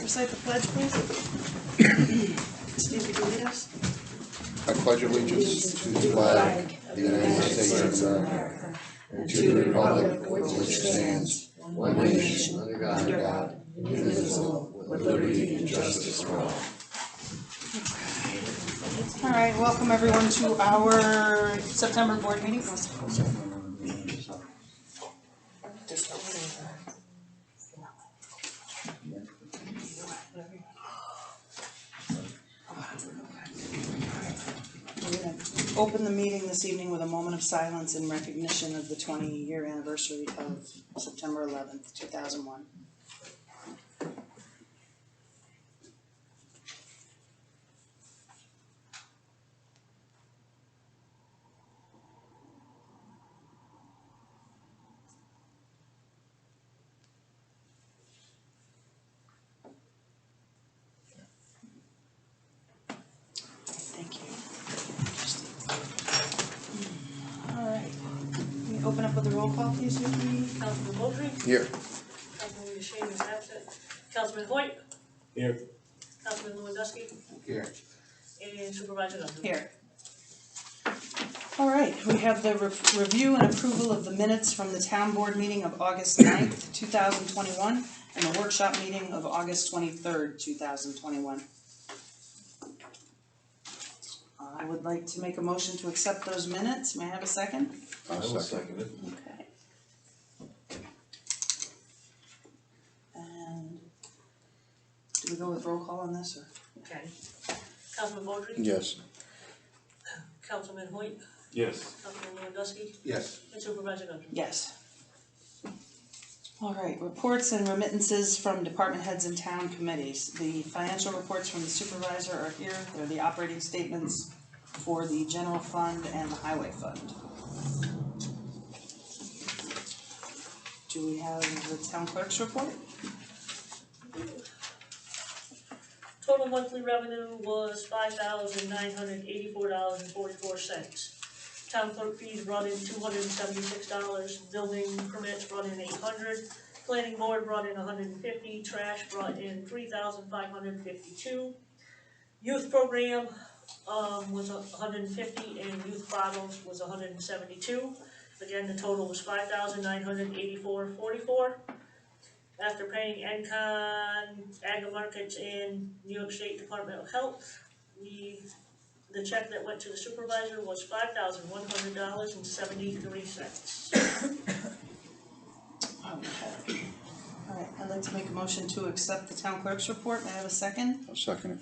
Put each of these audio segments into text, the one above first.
Recite the pledge, please. Steve, could you lead us? I pledge allegiance to the flag of the United States of America and to the republic for which it stands, one nation, under God, indivisible, with liberty and justice for all. All right, welcome everyone to our September board meeting. We're going to open the meeting this evening with a moment of silence in recognition of the 20-year anniversary of September 11th, 2001. Thank you. All right. Can we open up with a roll call, please, Vicky? Councilman Moultrie? Here. Councilman Shane is absent. Councilman Hoyt? Here. Councilman Lewandowski? Here. And Supervisor Dunn? Here. All right, we have the review and approval of the minutes from the town board meeting of August 9th, 2021, and the workshop meeting of August 23rd, 2021. I would like to make a motion to accept those minutes. May I have a second? I will second it. Okay. And do we go with roll call on this, or? Okay. Councilman Moultrie? Yes. Councilman Hoyt? Yes. Councilman Lewandowski? Yes. And Supervisor Dunn? Yes. All right, reports and remittances from department heads and town committees. The financial reports from the supervisor are here. They're the operating statements for the general fund and the highway fund. Do we have the town clerk's report? Total monthly revenue was $5,984.44. Town clerk fees brought in $276, building permits brought in $800, planning board brought in $150, trash brought in $3,552. Youth program was $150 and youth bottles was $172. Again, the total was $5,984.44. After paying ENCON, Ag Markets, and New York State Department of Health, the check that went to the supervisor was $5,100.73. Okay. All right, I'd like to make a motion to accept the town clerk's report. May I have a second? I'll second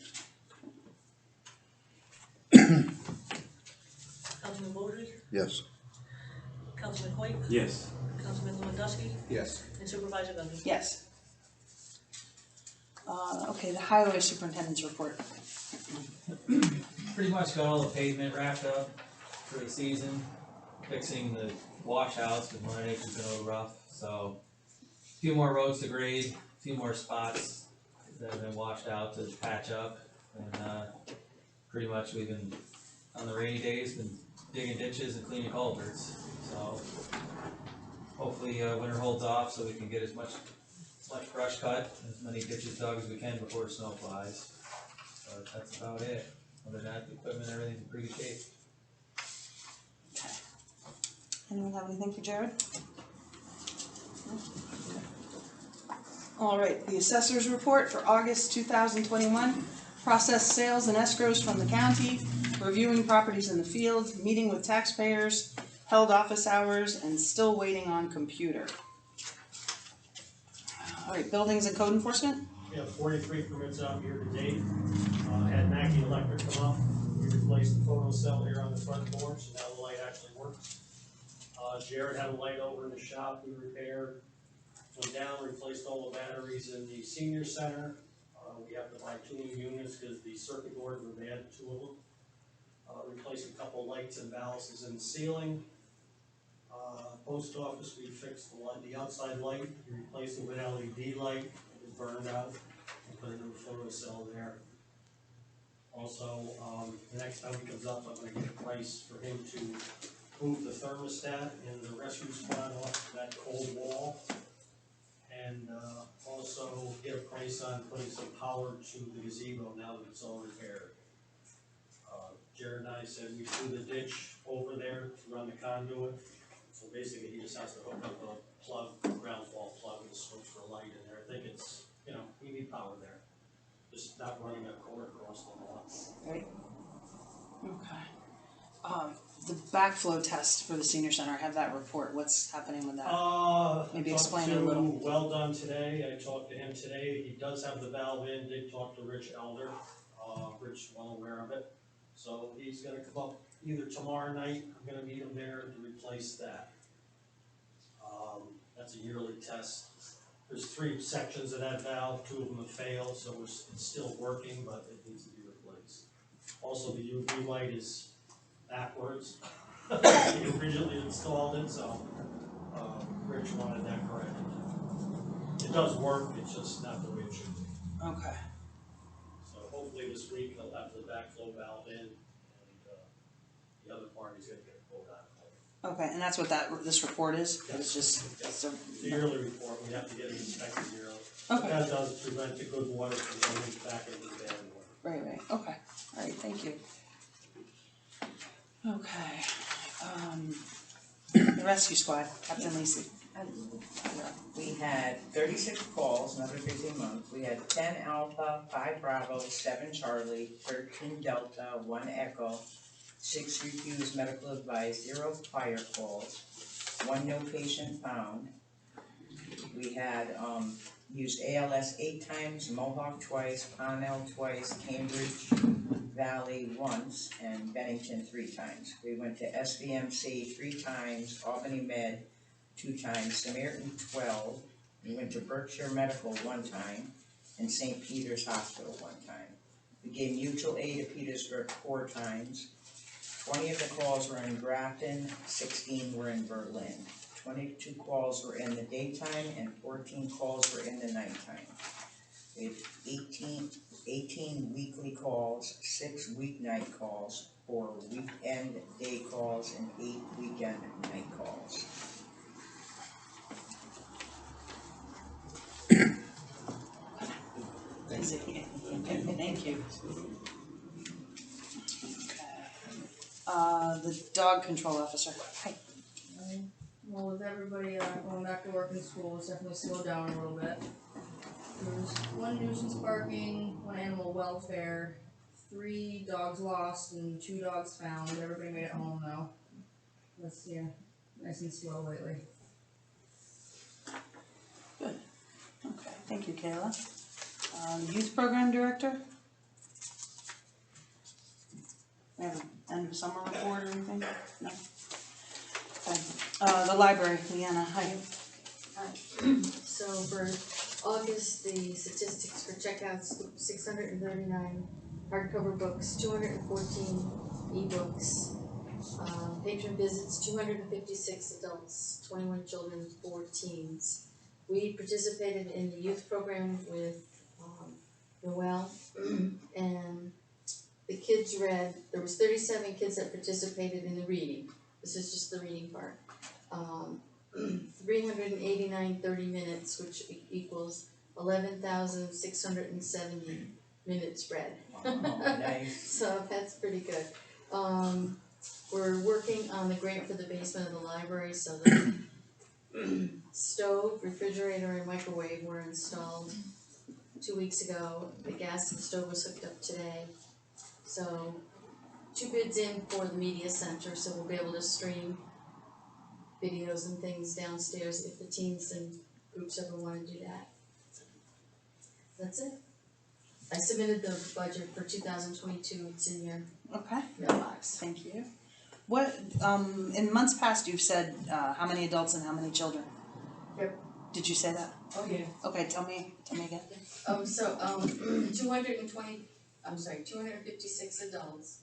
Councilman Moultrie? it. Yes. Councilman Hoyt? Yes. Councilman Lewandowski? Yes. And Supervisor Dunn? Yes. Okay, the highway superintendent's report. Pretty much got all the pavement wrapped up for the season, fixing the washouts because Mother Nature's been a little rough, so a few more roads to grade, a few more spots that have been washed out to patch up, and pretty much we've been, on the rainy days, been digging ditches and cleaning culverts, so hopefully winter holds off so we can get as much brush cut, as many ditches dug as we can before snow flies, but that's about it. Other than that, the equipment, everything's in pretty good shape. Okay. Anyone have anything for Jared? No? All right, the assessor's report for August 2021. Processed sales and escrows from the county, reviewing properties in the field, meeting with taxpayers, held office hours, and still waiting on computer. All right, buildings and code enforcement? We have 43 permits out here to date. Had Mackey Electric come up. We replaced the photo cell here on the front porch, so now the light actually works. Jared had a light over in the shop we repaired. Went down, replaced all the batteries in the senior center. We have to buy 2 new units because the circuit boards were bad, 2 of them. Replaced a couple lights and balances in the ceiling. Post office, we fixed the outside light. We replaced it with LED light. It was burned out. We put a new photo cell there. Also, the next time he comes up, I'm going to get a price for him to move the thermostat in the rescue spot off that cold wall and, also get a price on putting some power to the gazebo now that it's all repaired. Jared and I said we do the ditch over there to run the conduit, so basically he just has to hook up a plug, ground fault plug and switch for a light in there. I think it's, you know, we need power there, just not running a cord across the lawn. Right. Okay. The backflow test for the senior center, I have that report, what's happening with that? Maybe explain it a little. Talked to Well Done today, I talked to him today, he does have the valve in, did talk to Rich Elder, Rich well aware of it. So he's gonna come up either tomorrow night, I'm gonna meet him there to replace that. That's a yearly test. There's 3 sections of that valve, 2 of them have failed, so it's still working, but it needs to be replaced. Also, the UV light is backwards. He originally installed it, so, Rich wanted that corrected. It does work, it's just not the way it should be. Okay. So hopefully this week he'll have the backflow valve in, and, the other part he's gonna get a quote on. Okay, and that's what this report is? It's just, it's a. The yearly report, we have to get it inspected yearly. Okay. That does prevent the good water from going back into the bad water. Right, okay, alright, thank you. Okay, the rescue squad, Captain Lacey. We had 36 calls, another busy month. We had 10 Alpha, 5 Bravo, 7 Charlie, 13 Delta, 1 Echo, 6 refused medical advice, 0 fire calls, 1 no patient found. We had used ALS 8 times, Mohawk twice, Connell twice, Cambridge Valley once, and Bennington 3 times. We went to SVMC 3 times, Albany Med 2 times, Samaritan 12. We went to Berkshire Medical 1 time, and St. Peter's Hospital 1 time. We gave mutual aid to Petersburg 4 times. 20 of the calls were in Grafton, 16 were in Berlin. 22 calls were in the daytime and 14 calls were in the nighttime. We had 18 weekly calls, 6 weeknight calls, 4 weekend day calls, and 8 weekend night calls. Thank you. Okay. The dog control officer, hi. Well, with everybody going back to work and school, it's definitely slowed down a little bit. There was 1 nuisance barking, 1 animal welfare, 3 dogs lost, and 2 dogs found. Everybody made it home though. That's, yeah, nice and slow lately. Good. Okay, thank you, Kayla. Youth program director? We have an end of summer report or anything? No? Okay. The library, Leanna, hi. So for August, the statistics for checkouts, 639 hardcover books, 214 ebooks, patron visits, 256 adults, 21 children, 4 teens. We participated in the youth program with Noel, and the kids read, there was 37 kids that participated in the reading. This is just the reading part. 389 30 minutes, which equals 11,670 minutes read. Oh, nice. So that's pretty good. We're working on the grant for the basement of the library, so the stove, refrigerator, and microwave were installed 2 weeks ago. The gas in the stove was hooked up today. So 2 bids in for the media center, so we'll be able to stream videos and things downstairs if the teams and groups ever want to do that. That's it. I submitted the budget for 2022, it's in your Okay, mailbox. thank you. What, in months past, you've said, how many adults and how many children? Yep. Did you say that? Oh, yeah. Okay, tell me again. 256 adults,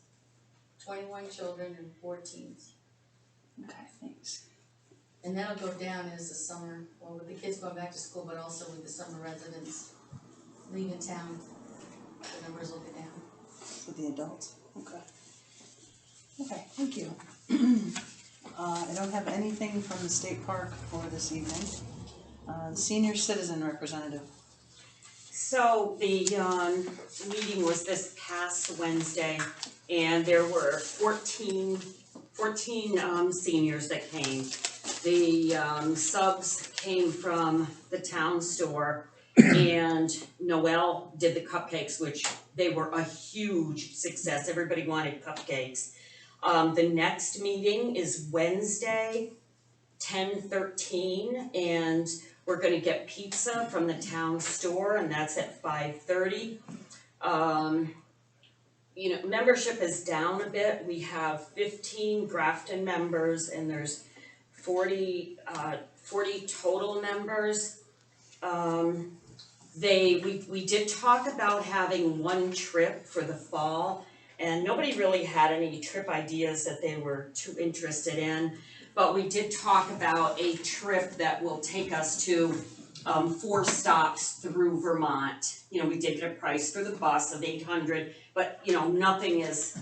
21 children, and 4 teens. Okay, thanks. And that'll go down as the summer, well, with the kids going back to school, but also with the summer residents leaving town, the numbers will go down. With the adults, okay. Okay, thank you. I don't have anything from the state park for this evening. Senior citizen representative. So the meeting was this past Wednesday, and there were 14 seniors that came. The subs came from the town store, and Noel did the cupcakes, which they were a huge success. Everybody wanted cupcakes. The next meeting is Wednesday, 10:13, and we're gonna get pizza from the town store, and that's at 5:30. Membership is down a bit. We have 15 Grafton members, and there's 40 total members. We did talk about having one trip for the fall, and nobody really had any trip ideas that they were too interested in. But we did talk about a trip that will take us to 4 stops through Vermont. We did get a price for the bus of $800, but nothing is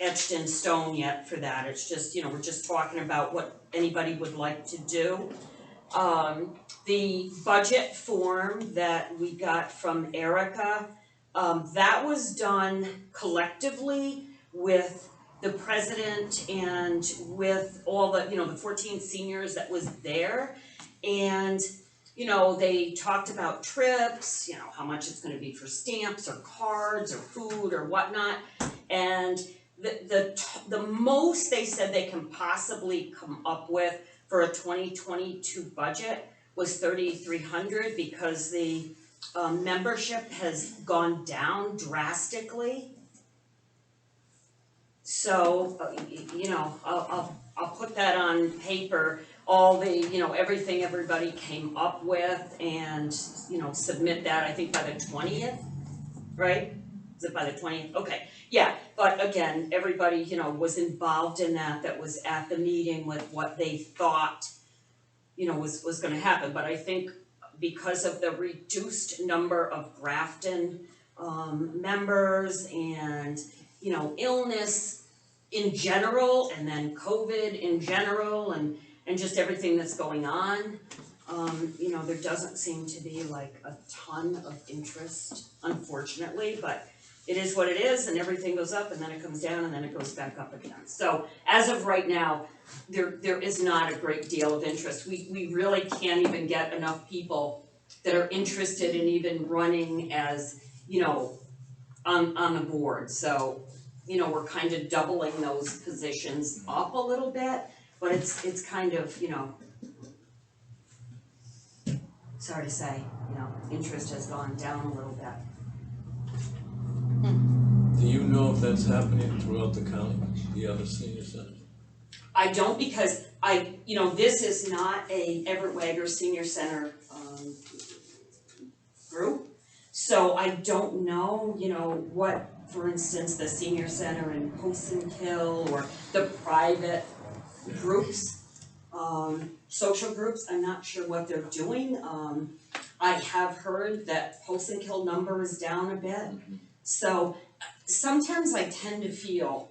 etched in stone yet for that. It's just we're just talking about what anybody would like to do. The budget form that we got from Erica, that was done collectively with the president and with all the, the 14 seniors that was there. And, they talked about trips, how much it's gonna be for stamps or cards or food or whatnot. And the most they said they can possibly come up with for a 2022 budget was $3,300, because the membership has gone down drastically. So, I'll put that on paper, all the, everything everybody came up with, and, submit that, I think by the 20th, right? Is it by the 20th? Okay, yeah, but again, everybody, was involved in that was at the meeting with what they thought, was gonna happen. But I think because of the reduced number of Grafton members and, illness in general, and then COVID in general, and just everything that's going on, there doesn't seem to be like a ton of interest, unfortunately, but it is what it is, and everything goes up, and then it comes down, and then it goes back up again. So as of right now, there is not a great deal of interest. We really can't even get enough people that are interested in even running as, on the board. So, we're kind of doubling those positions up a little bit, but it's kind of, sorry to say, interest has gone down a little bit. Do you know if that's happening throughout the county, the other senior centers? I don't, because this is not a Everett Wager Senior Center group. So I don't know, what, for instance, the senior center in Posenkill or the private groups, social groups, I'm not sure what they're doing. I have heard that Posenkill number is down a bit. So sometimes I tend to feel,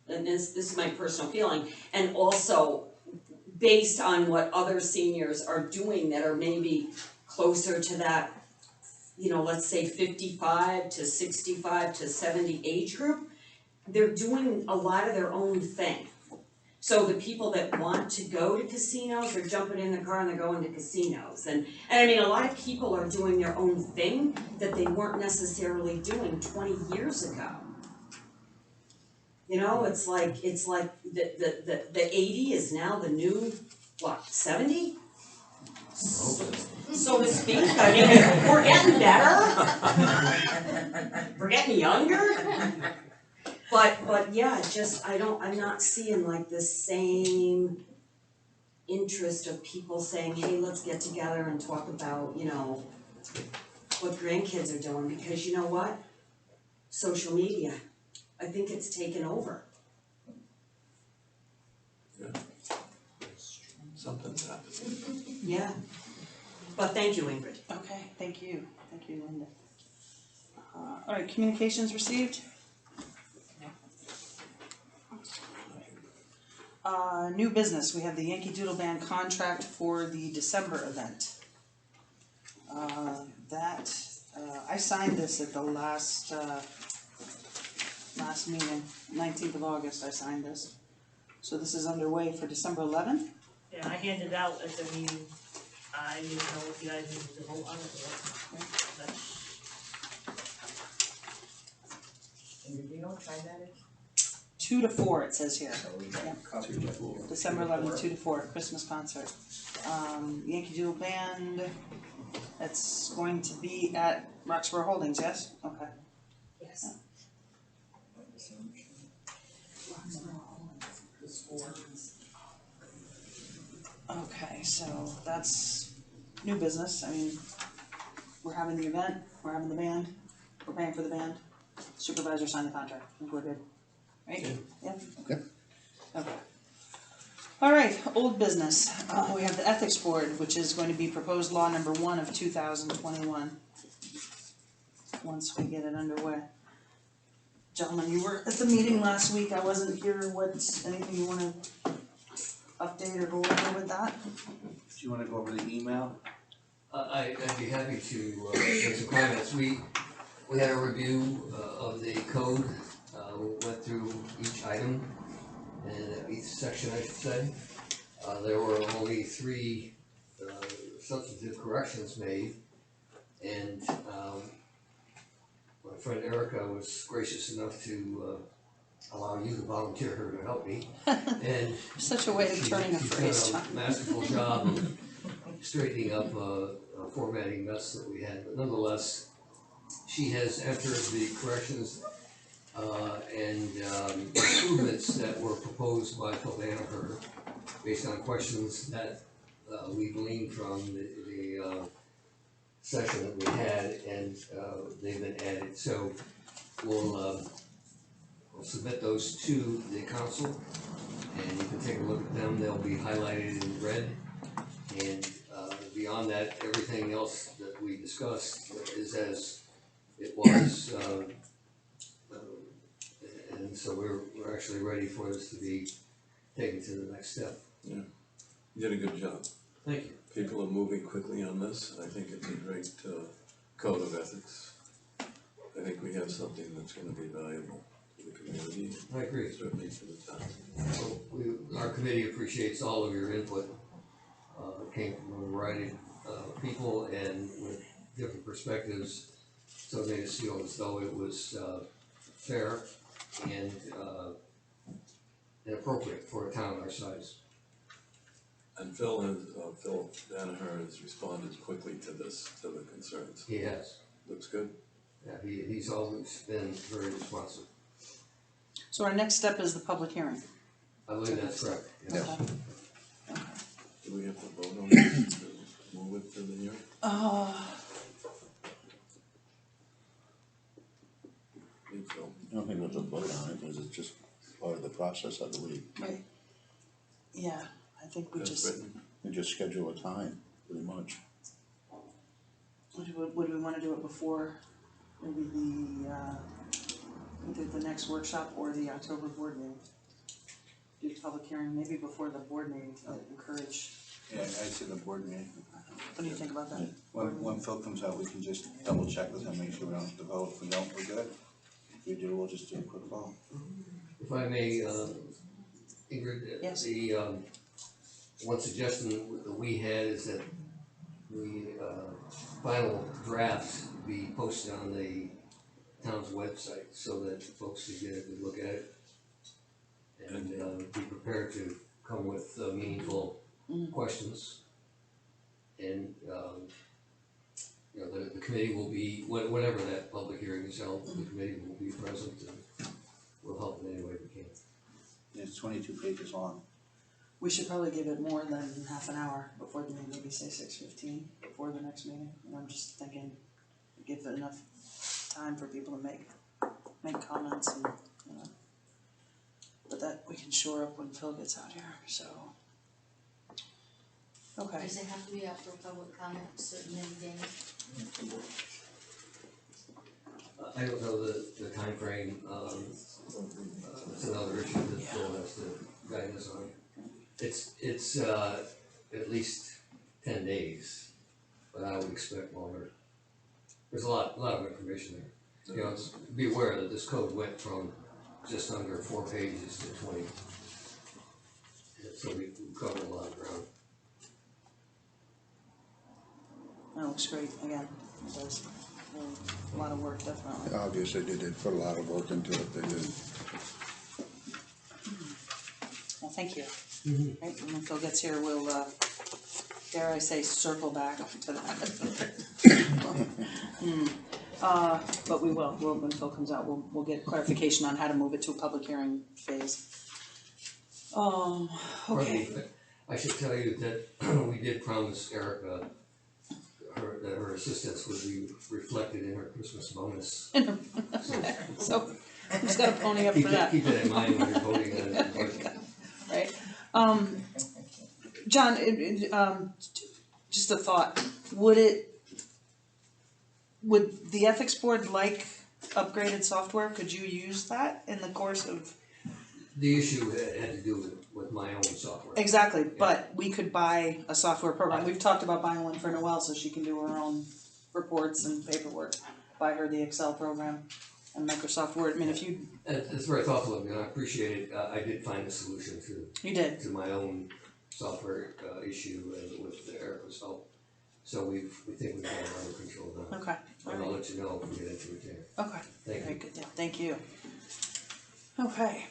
and this is my personal feeling, and also based on what other seniors are doing that are maybe closer to that, let's say 55 to 65 to 70 age group, they're doing a lot of their own thing. So the people that want to go to casinos, they're jumping in the car and they're going to casinos. And I mean, a lot of people are doing their own thing that they weren't necessarily doing 20 years ago. It's like the 80 is now the new, 70? So to speak. I mean, we're getting better. We're getting younger. But yeah, I'm not seeing like the same interest of people saying, hey, let's get together and talk about, what grandkids are doing, because you know what? Social media, I think it's taken over. Yeah. Something's happening. Yeah. But thank you, Ingrid. Okay, thank you, Linda. Alright, communications received? New business, we have the Yankee Doodle Band contract for the December event. I signed this at the last meeting, 19th of August, I signed this. So this is underway for December 11th? Yeah, I handed it out at the meeting, I didn't know if you guys needed to vote on it or what. That's- And do you know what time that is? 2 to 4 it says here. So we got Yep. covered. December 11th, 2 to 4, Christmas concert. Yankee Doodle Band, that's going to be at Roxborough Holdings, yes? Okay. Yes. Okay, so that's new business, I mean, we're having the event, we're having the band, we're paying for the band, supervisor signed the contract, I think we're good, right? Yeah. Yep. Okay. Alright, old business, we have the ethics board, which is going to be proposed law number 1 of 2021. Once we get it underway. Gentlemen, you were at the meeting last week, I wasn't here, what's, anything you wanna update or go over with that? Do you wanna go over the email? I'd be happy to make some comments. We had a review of the code, we went through each item and each section, I should say. There were only 3 substantive corrections made, and my friend Erica was gracious enough to allow you to volunteer her to help me. And Such a way of turning a phrase, she's John. done a masterful job of straightening up a formatting mess that we had, but nonetheless, she has entered the corrections and improvements that were proposed by Phil Danaher based on questions that we gleaned from the session that we had, and they've been added. So we'll submit those to the council, and you can take a look at them. They'll be highlighted in red, and beyond that, everything else that we discussed is as it was. And so we're actually ready for this to be taken to the next step. You did a good job. Thank you. People are moving quickly on this. I think it's a great code of ethics. I think we have something that's gonna be valuable to the community. I agree. Certainly to the town. So our committee appreciates all of your input. It came from a variety of people and with different perspectives. So it made us feel as though it was fair and appropriate for a town our size. And Phil Danaher has responded quickly to the concerns. He has. Looks good. Yeah, he's always been very responsive. So our next step is the public hearing. I believe that's correct. Yes. Okay. Do we have to vote on this to move it to the hearing? Think so. I don't think we have to vote on it, because it's just part of the process, I believe. Right. Yeah, I think we That's just, written. We just schedule a time, pretty much. would we wanna do it before maybe either the next workshop or the October board meeting? Do the public hearing maybe before the board meeting to encourage, Yeah, I see the board meeting. what do you think about that? When Phil comes out, we can just double check with him, make sure we don't have to vote. If we don't, we're good. If we do, we'll just do a quick vote. If I may, Ingrid, Yes. the one suggestion that we had is that the final drafts be posted on the town's website so that folks can get a good look at it and be prepared to come with meaningful questions. And you know, the committee will be, whenever that public hearing is held, the committee will be present and will help in any way we can. It's 22 pages long. We should probably give it more than half an hour before the meeting, maybe say 6:15 before the next meeting. And I'm just thinking, give it enough time for people to make comments and, you know. But that we can shore up when Phil gets out here, so. Okay. Does it have to be after public comment, certain many days? I don't know the timeframe, it's another issue that Phil has to guide us on. It's at least 10 days, but but I would expect longer. There's a lot of information there. You know, be aware that this code went from just under 4 pages to 20. So we covered a lot of ground. That looks great, again, it does, a lot of work, definitely. Obviously, they did put a lot of work into it, they did. Well, thank you. Right, when Phil gets here, we'll, dare I say, circle back to that. But we will, when Phil comes out, we'll get clarification on how to move it to a public hearing phase. Okay. Pardon me, I should tell you that we did promise Erica that her assistance would be reflected in her Christmas bonus. So, who's got a pony up for that? Keep that in mind when you're voting on it. But Right, John, just a thought, would the ethics board like upgraded software? Could you use that in the course of? the issue had to do with my own software. Exactly, but we could buy a software program, we've talked about buying one for Noelle so she can do her own reports and paperwork. Buy her the Excel program and Microsoft Word, I mean, if you. It's very thoughtful of you, and I appreciate it. I did find a solution You did. to my own software issue with Erica's help. So we think we got it under control now. Okay, And I'll let you know if we get into it there. okay, Thank very you. good, yeah, thank you. Okay.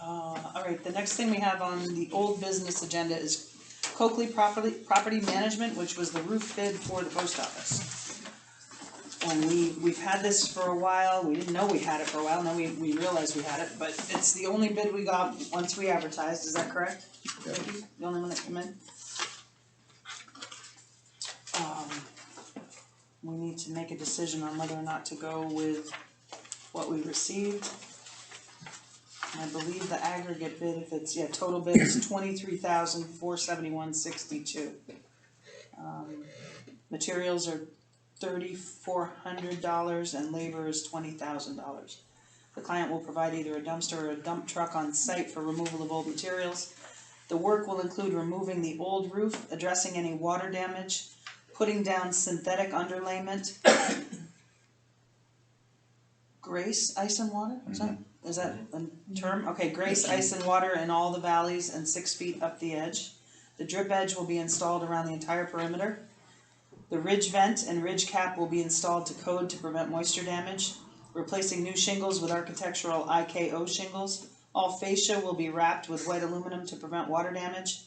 Alright, the next thing we have on the old business agenda is Coakley Property Management, which was the roof bid for the post office. And we've had this for a while, we didn't know we had it for a while, now we realized we had it, but it's the only bid we got once we advertised, is that correct? Yeah. Vicky? The only one that came in? We need to make a decision on whether or not to go with what we received. I believe the aggregate bid, if it's, total bid is $23,471.62. Materials are $3,400 and labor is $20,000. The client will provide either a dumpster or a dump truck on site for removal of old materials. The work will include removing the old roof, addressing any water damage, putting down synthetic underlayment. Grace, ice and water, is that a term? Okay, grace, ice and water in all the valleys and 6 feet up the edge. The drip edge will be installed around the entire perimeter. The ridge vent and ridge cap will be installed to code to prevent moisture damage. Replacing new shingles with architectural IKO shingles. All fascia will be wrapped with white aluminum to prevent water damage.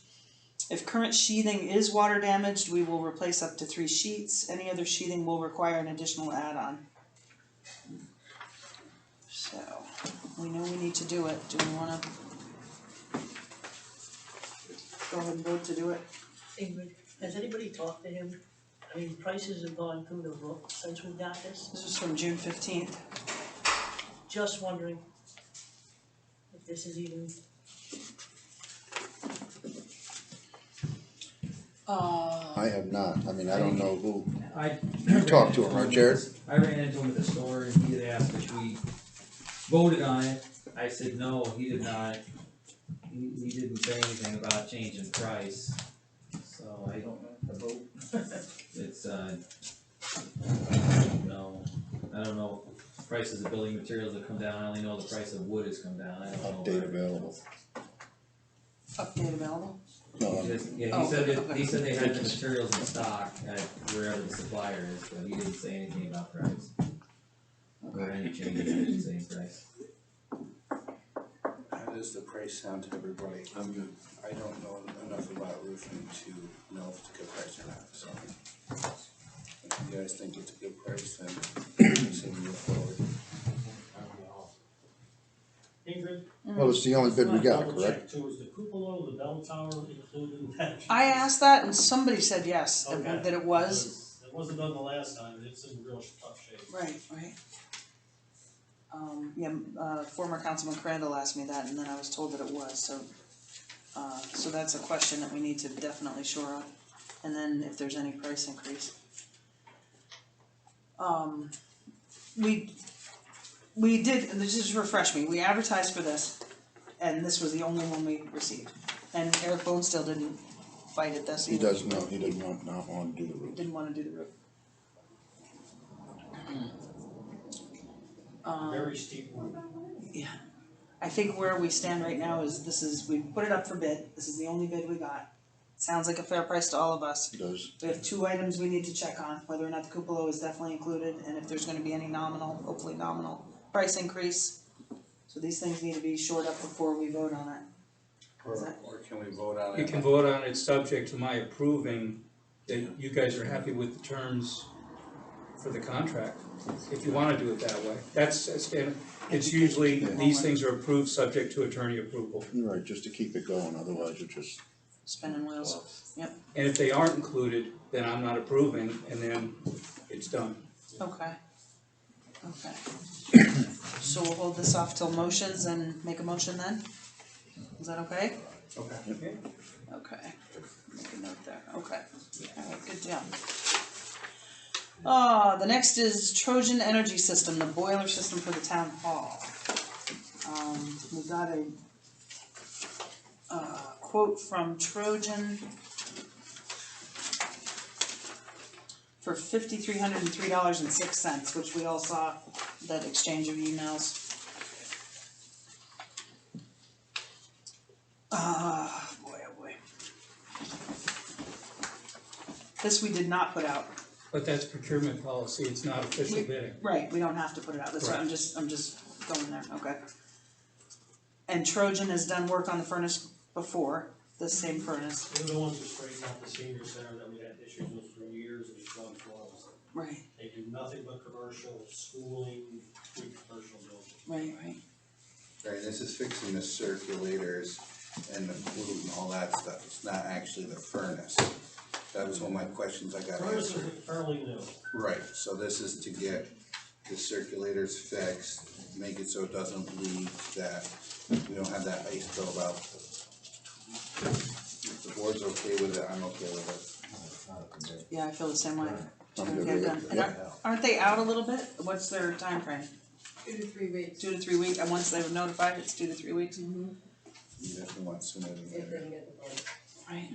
If current sheathing is water damaged, we will replace up to 3 sheets. Any other sheathing will require an additional add-on. So, we know we need to do it. Do we wanna go ahead and vote to do it? Ingrid, has anybody talked to him? I mean, prices have gone through the roof since we got this. This is from June 15th. Just wondering if this is even, I have not, I mean, I don't know who, I. you talked to him, right, Jared? I ran into him at the store and he had asked if we voted on it. I said, no, he did not. He didn't say anything about changing price, so I don't know the vote. It's, no, I don't know, prices of building materials have come down, I only know the price of wood has come down, I don't know. Update available. Update available? No, Yeah, he said they had the materials in stock at wherever the supplier is, but he didn't say anything about price. Or any changes in the same price. How does the price sound to everybody? I'm good. I don't know enough about roofing to know if it's a good price or not, so. If you guys think it's a good price, then we say we move forward. Ingrid? well, it's the only bid we got, Double correct? check too, is the cupola, the bell tower included in that? I asked that and somebody said yes, Okay. that it was. It wasn't done the last time, it's in real tough shape. Right. Former Councilman Crandall asked me that and then I was told that it was, so that's a question that we need to definitely shore up. And then if there's any price increase. We did, and just refresh me, we advertised for this, and this was the only one we received. And Eric Bonesteel didn't fight at this He either. does know, he did not want to do the roof. Didn't wanna do the roof. Very steep roof. Yeah, I think where we stand right now is we put it up for bid, this is the only bid we got. Sounds like a fair price to all of us. He does. We have 2 items we need to check on, whether or not the cupola is definitely included, and if there's gonna be any nominal, hopefully nominal, price increase. So these things need to be shored up before we vote on it. Or can we vote on it? You can vote on it subject to my approving that you guys are happy with the terms for the contract, if you wanna do it that way. That's a standard, it's usually, these things are approved subject to attorney approval. You're right, just to keep it going, otherwise it just. Spinning wheels, And if they aren't included, then I'm not approving, and then it's done. okay. Okay. So we'll hold this off till motions and make a motion then? Is that okay? Okay. Okay, make a note there, okay, alright, good deal. The next is Trojan Energy System, the boiler system for the town hall. We got a quote from Trojan for $5,303.06, which we all saw that exchange of emails. Boy, oh boy. This we did not put out. But that's procurement policy, it's not official bidding. Right, we don't have to put it out, that's right, I'm just going there, okay. And Trojan has done work on the furnace before, the same furnace. They're the ones who straightened out the senior center that we had issues with for years, and it's run flawless. Right, They do nothing but commercial, schooling, commercial buildings. right. Right, this is fixing the circulators and the flue and all that stuff, it's not actually the furnace. That was one of my questions I got Furnace answered. is fairly new. Right, so this is to get the circulators fixed, make it so it doesn't leak, that we don't have that ice buildup. If the board's okay with it, I'm okay with it. Yeah, I feel the same way. I'm good Okay, with done. it. And aren't they out a little bit? What's their time frame? 2 to 3 weeks. 2 to 3 weeks, and once they were notified, it's 2 to 3 weeks? You definitely want sooner than If they later. can get the vote. Right.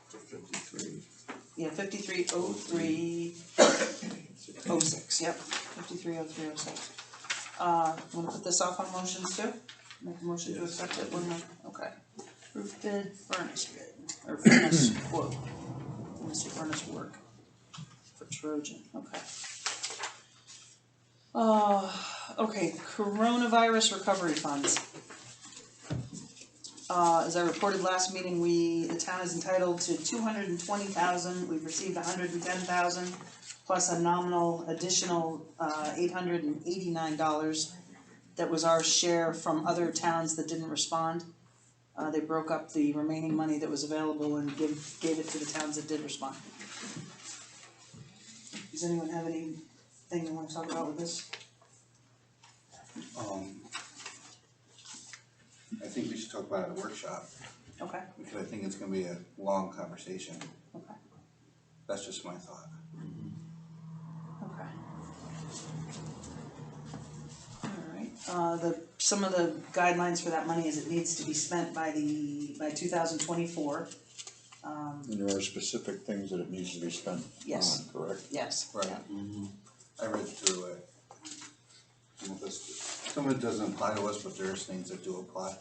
For 53. Yeah, 530306, yep, 530306. Wanna put this off on motions too? Make a motion to accept it, okay. Roof bid, furnace bid, or furnace quote. I wanna say furnace work for Trojan, okay. Okay, coronavirus recovery funds. As I reported last meeting, the town is entitled to 220,000, we've received 110,000, plus a nominal additional, $889. That was our share from other towns that didn't respond. They broke up the remaining money that was available and gave it to the towns that did respond. Does anyone have anything they wanna talk about with this? I think we should talk about it at a workshop, Okay, because I think it's gonna be a long conversation. okay, That's just my thought. okay. Alright, some of the guidelines for that money is it needs to be spent by 2024. And there are specific things that it needs to be spent Yes. on, correct? Yes, Right. yeah. I read through it. Some of it doesn't apply to us, but there are things that do apply.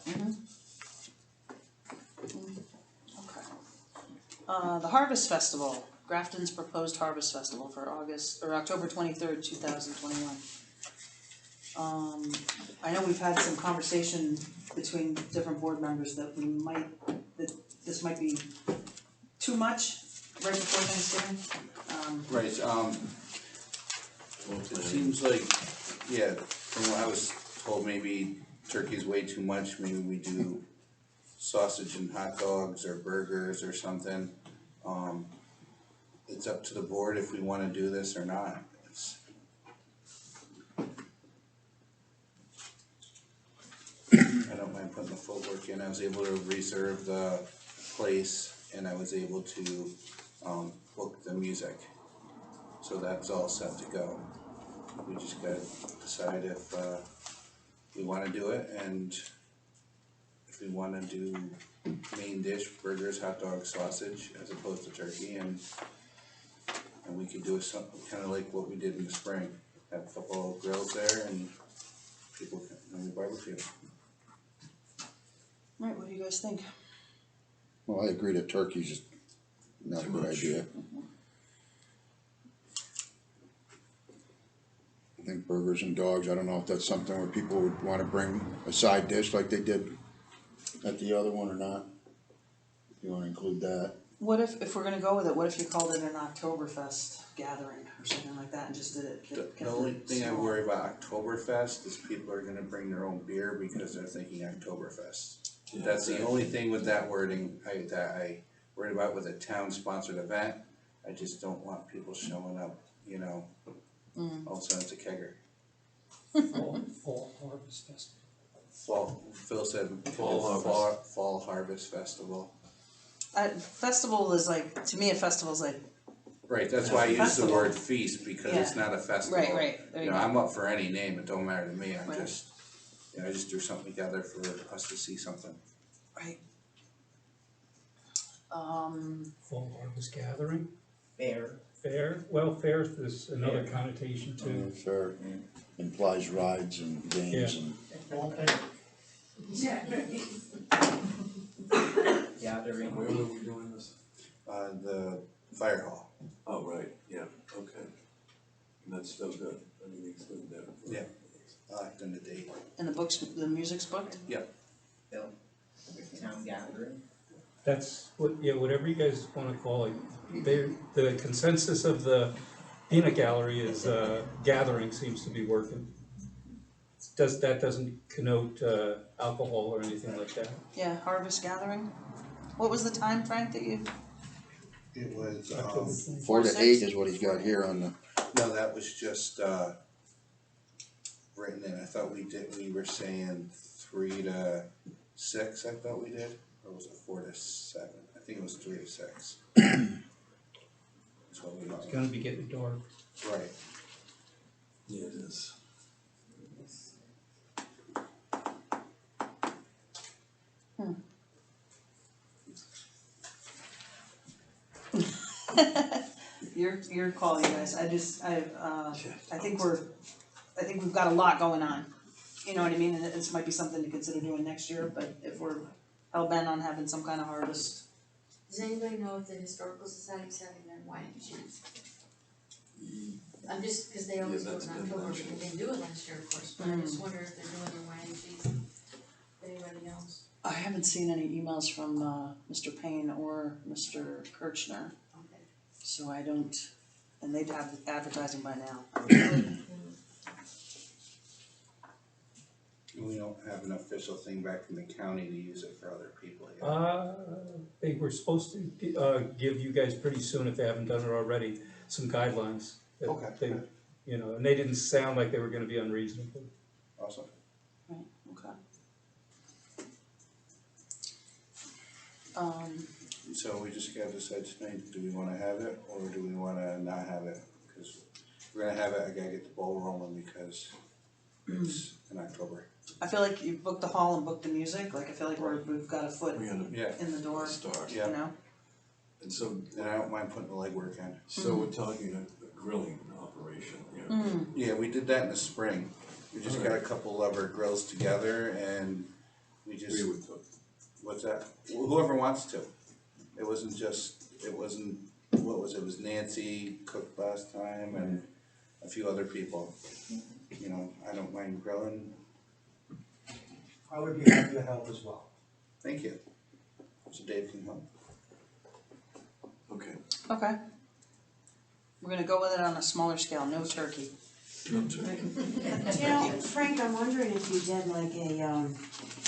Okay. The Harvest Festival, Grafton's proposed Harvest Festival for October 23rd, 2021. I know we've had some conversation between different board members that this might be too much right before Thanksgiving. Right, it seems like, yeah, from what I was told, maybe turkey's way too much, maybe we do sausage and hot dogs or burgers or something. It's up to the board if we wanna do this or not. I don't mind putting the footwork in, I was able to reserve the place and I was able to, book the music. So that's all set to go. We just gotta decide if, we wanna do it, and if if we wanna do main dish, burgers, hot dogs, sausage, as opposed to turkey, and we could do something kinda like what we did in the spring, have a couple of grills there and people can, and we barbecue. Right, what do you guys think? Well, I agree that turkey's just not a Too good much. idea. I think burgers and dogs, I don't know if that's something where people would wanna bring a side dish like they did at the other one or not. If you wanna include that. What if we're gonna go with it, what if you called it an Oktoberfest gathering or something like that and just did it? The only thing I worry about Oktoberfest is people are gonna bring their own beer because they're thinking Oktoberfest. That's the only thing with that wording, that I worried about with a town-sponsored event. I just don't want people showing up, you know, all of a sudden it's a kegger. Fall Harvest Festival. Fall, Phil said, Fall fall harvest festival. Festival is like, to me, a festival is like, Right, that's why I use the Festival. word feast, because it's not a festival. right, there You you know, go. I'm up for any name, it don't matter to me, I'm Right. just, you know, I just threw something together for us to see something. Right. Fall Harvest Gathering, Fair. fair, well, fair is another connotation too. Fair, implies rides and games and. Gathering. Where were we doing this? The fire hall. Oh, right, yeah, okay. And that's still good, I mean, it's good there. Yeah. In the date. And the music's booked? Bill, with town gathering. That's what, yeah, whatever you guys wanna call it. The consensus of the peanut gallery is, gathering seems to be working. That doesn't connote, alcohol or anything like that. Yeah, harvest gathering. What was the time, Frank, that you, It was, October 4 to 6? 8 is what he's got here on the. no, that was just, written in, I thought we were saying 3 to 6, I thought we did, or was it 4 to 7? I think it was 3 to 6. That's what we, It's gonna be getting dark. right. Yeah, it is. your call, you guys, I think we've got a lot going on. You know what I mean, and this might be something to consider doing next year, but if we're hell bent on having some kind of harvest. Does anybody know if the historical society's having their wine and cheese? I'm just, cause they always Yeah, do it that's in been October, mentioned. but they didn't do it last year, of course, but I just wonder if they're doing their wine and cheese. Anybody else? I haven't seen any emails from Mr. Payne or Mr. Kirchner, Okay. so I don't, and they'd have advertising by now. We don't have an official thing back from the county to use it for other people yet. They were supposed to, give you guys pretty soon, if they haven't done it already, some guidelines. That Okay. They, you know, and they didn't sound like they were gonna be unreasonable. Awesome. Right, okay. So we just gotta decide tonight, do we wanna have it, or do we wanna not have it? Cause if we're gonna have it, I gotta get the ball rolling because it's in October. I feel like you booked the hall and booked the music, like I feel like we've got a foot We gotta Yeah, in the door, start, you Yeah. know? and so, and I don't mind putting the legwork in. so we're talking a grilling operation here. Yeah, we did that in the spring. We just got a couple of our grills together and we just, We would cook. what's that? Whoever wants to. It wasn't, what was it, was Nancy cooked last time and a few other people. You know, I don't mind grilling, I would be happy to help as well. thank you. So Dave can help. Okay. Okay. We're gonna go with it on a smaller scale, no turkey. No turkey. You know, Frank, I'm wondering if you did like a,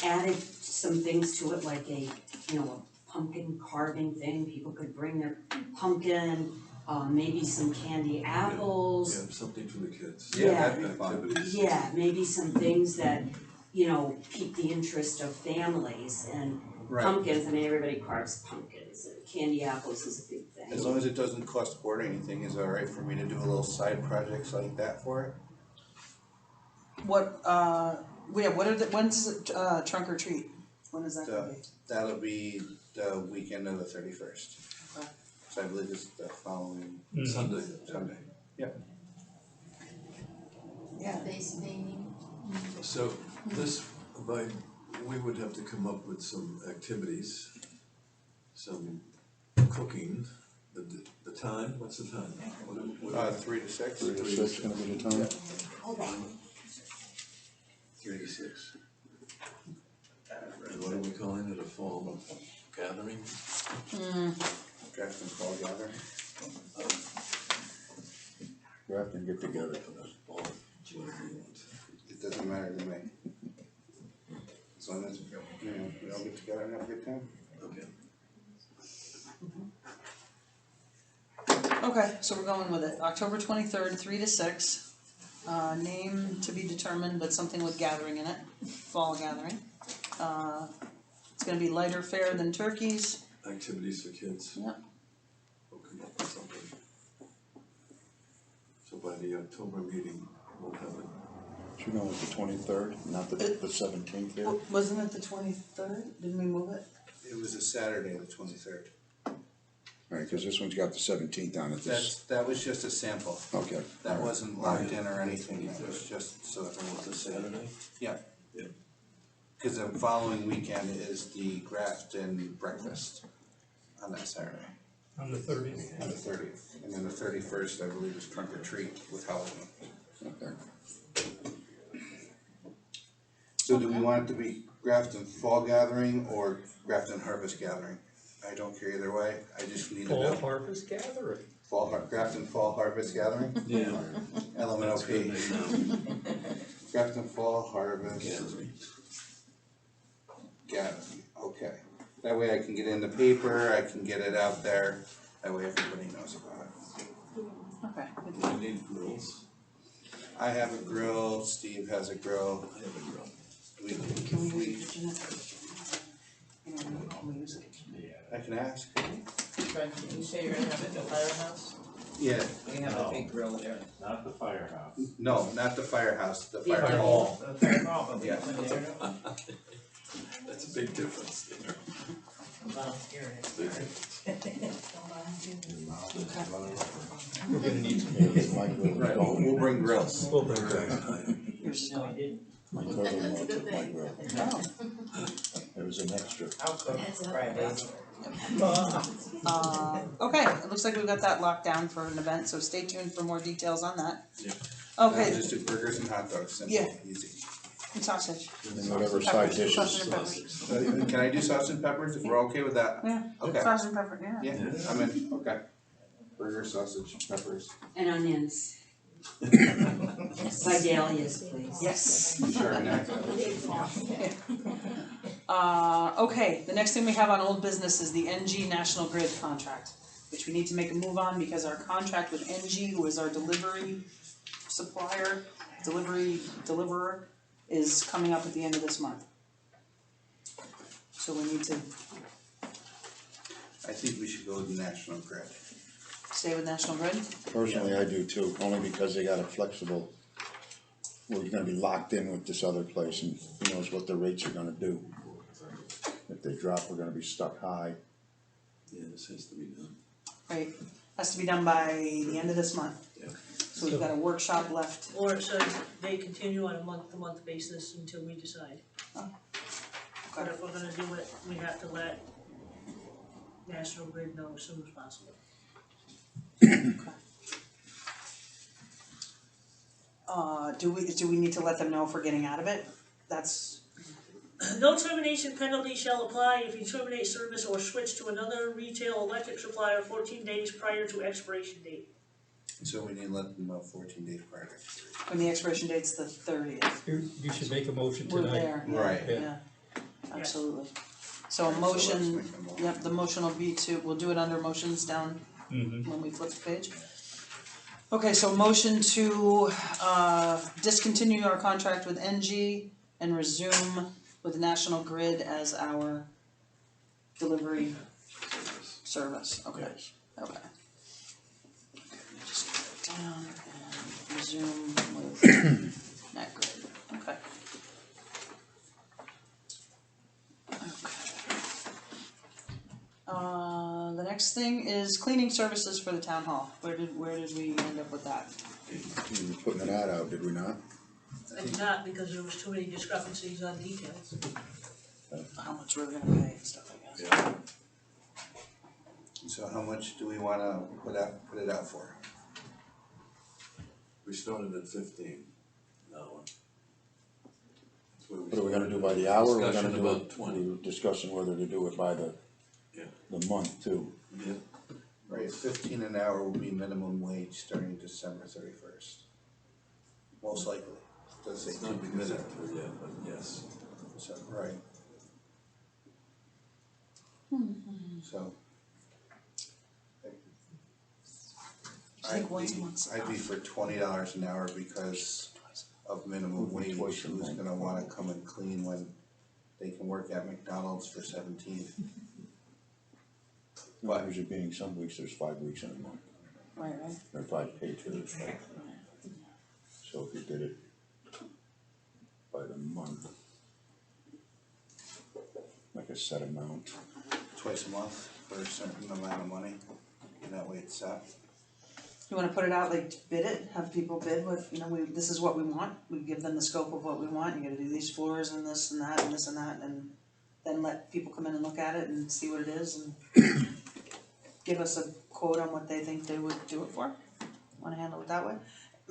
added some things to it, like a, you know, a pumpkin carving thing, people could bring their pumpkin, maybe some candy apples. Yeah, something for the kids. Yeah. That'd be fun. Activities. Yeah, maybe some things that, you know, pique the interest of families and Right. pumpkins, I mean, everybody carves pumpkins, and candy apples is a big thing. As long as it doesn't cost board or anything, is it alright for me to do a little side projects like that for it? What are when's trunk or treat? When is that gonna be? That'll be the weekend of the 31st. Okay. So I believe it's the following Sunday. Sunday. Face painting. So this, we would have to come up with some activities, some cooking, the time, what's the time? What- 3 to 6. 3 to 6 gonna be the time? 3 to 6. And what are we calling it, a fall gathering? Draft and fall gathering. Grafton get together. Fall. It doesn't matter to me. As long as, you know, we all get together and have a good time. Okay. Okay, so we're going with it, October 23rd, 3 to 6. Name to be determined, but something with gathering in it, fall gathering. It's gonna be lighter fare than turkeys. Activities for kids. Yeah. We'll come up with something. So by the October meeting, we'll have it. You know, it's the 23rd, not the 17th here. Wasn't it the 23rd? Didn't we move it? It was a Saturday, the 23rd. Right, cause this one's got the 17th on it, That was just a sample. okay. That wasn't locked in or anything, that was just so everyone It's a was safe. Saturday? Yeah. Yeah. Cause the following weekend is the Grafton breakfast on that Saturday, On the 30th. on the 30th. And then the 31st, I believe, is trunk or treat with Halloween. Okay. So do we want it to be Grafton Fall Gathering or Grafton Harvest Gathering? I don't care either way, I just need to know. Harvest Gathering. Grafton Fall Harvest Gathering, Yeah. LMNOP. Grafton Fall Harvest Gathering. Gathering, okay. That way I can get it in the paper, I can get it out there, that way everybody knows about it. Okay. We need grills. I have a grill, Steve has a grill, I have a grill. Can we use the kitchen? You know, can we use the kitchen? I can ask. Fred, did you say you're gonna have it at the firehouse? Yeah, We have a big grill there. Not the firehouse. no, not the firehouse, the Yeah, fire the hall. The fire hall, but we Yeah. have one there. That's a big difference there. Well, here it is. Big difference. We're gonna need some. Right, we'll bring grills. We'll bring it. Here's No, I didn't. My brother-in-law took my grill. Oh. It was an extra. I'll cook Fridays. Okay, it looks like we've got that locked down for an event, so stay tuned for more details on that. Yeah. Okay, Just do burgers and hot dogs, simple, Yeah. easy. and sausage. And whatever side Peppers, sausage dishes. and peppers. Can I do sausage and peppers if we're okay with that? Yeah, Okay, sausage and pepper, yeah. yeah, I'm in, okay. Burger, sausage, peppers, And onions. By Dahlia's, please. Yes. sure, next. Okay, the next thing we have on old business is the NG National Grid contract, which we need to make a move on because our contract with NG, who is our delivery supplier, deliverer, is coming up at the end of this month. So we need to I think we should go with National Grid. stay with National Grid. Personally, I do too, only because they got a flexible, we're gonna be locked in with this other place and who knows what the rates are gonna do. If they drop, we're gonna be stuck high. Yeah, this has to be done. Right, has to be done by the end of this month. Yeah. So we've got a workshop left. Or it says they continue on a month-to-month basis until we decide. But if we're gonna do it, we have to let National Grid know as soon as possible. Do we need to let them know if we're getting out of it? That's, No termination penalty shall apply if you terminate service or switch to another retail electric supplier 14 days prior to expiration date. So we need to let them know 14 days prior to expiration. when the expiration date's the 30th. You should make a motion We're tonight. there, Right. yeah, absolutely. So a Alright, so let's motion, make a motion. yep, the motion will be to, we'll do it under motions down Mm-hmm. when we flip the page. Okay, so motion to discontinue our contract with NG and resume with National Grid as our delivery service, okay, Yes. okay. Just put it down and resume with Nat Grid, okay. thing is cleaning services for the town hall. Where did we end up with that? We were putting an ad out, did we not? I did not, because there was too many discrepancies on details. How much we're gonna pay and stuff, I guess. So how much do we wanna put it out for? We started at 15 an hour. That's where What are we gonna do by the hour, or we're gonna Discussion do about it, 20. we were discussing whether to do it by the month too. Yeah. Right, 15 an hour will be minimum wage starting December 31st. Most likely, it does say It's to not be committed considered, to it yet, but yes. so, right. So. I think once a month's I'd be for $20 an hour because of minimum Would be wage, twice a who's month. gonna wanna come and clean when they can work at McDonald's for 17? Well, usually being some weeks, there's 5 weeks in a month, Right. or 5 paid periods, right? So if you did it by the month, like a set amount, Twice a month for a certain amount of money, and that way it's set. You wanna put it out, like bid it, have people bid what, this is what we want, we give them the scope of what we want, you gotta do these floors and this and that and this and that, and then let people come in and look at it and see what it is and give us a quote on what they think they would do it for. Wanna handle it that way?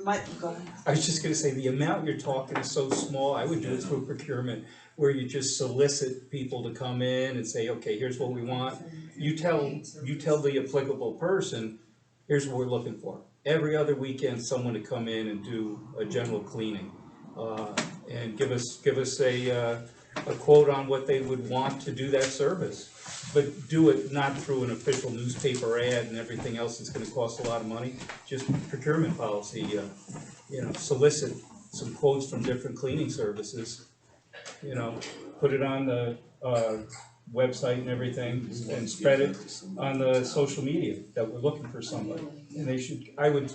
Mike, go ahead. I was just gonna say, the amount you're talking is so small, I would do it through procurement, where you just solicit people to come in and say, okay, here's what we want. You tell the applicable person, here's what we're looking for. Every other weekend, someone to come in and do a general cleaning, and give us a quote on what they would want to do that service. But do it not through an official newspaper ad and everything else that's gonna cost a lot of money, just procurement policy, solicit some quotes from different cleaning services. Put it on the, website and everything, and spread it on the social media that we're looking for somebody. And I would,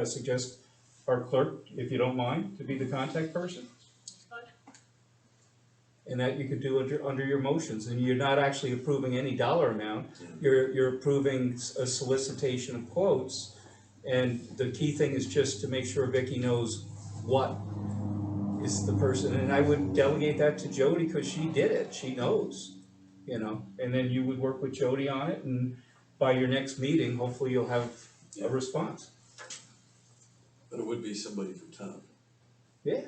suggest our clerk, if you don't mind, to be the contact person. And that you could do under your motions, and you're not actually approving any dollar amount, you're approving a solicitation of quotes. And the key thing is just to make sure Vicky knows what is the person, and I would delegate that to Jody, cause she did it, she knows. And then you would work with Jody on it, and by your next meeting, hopefully you'll have a response. But it would be somebody from town. Yeah.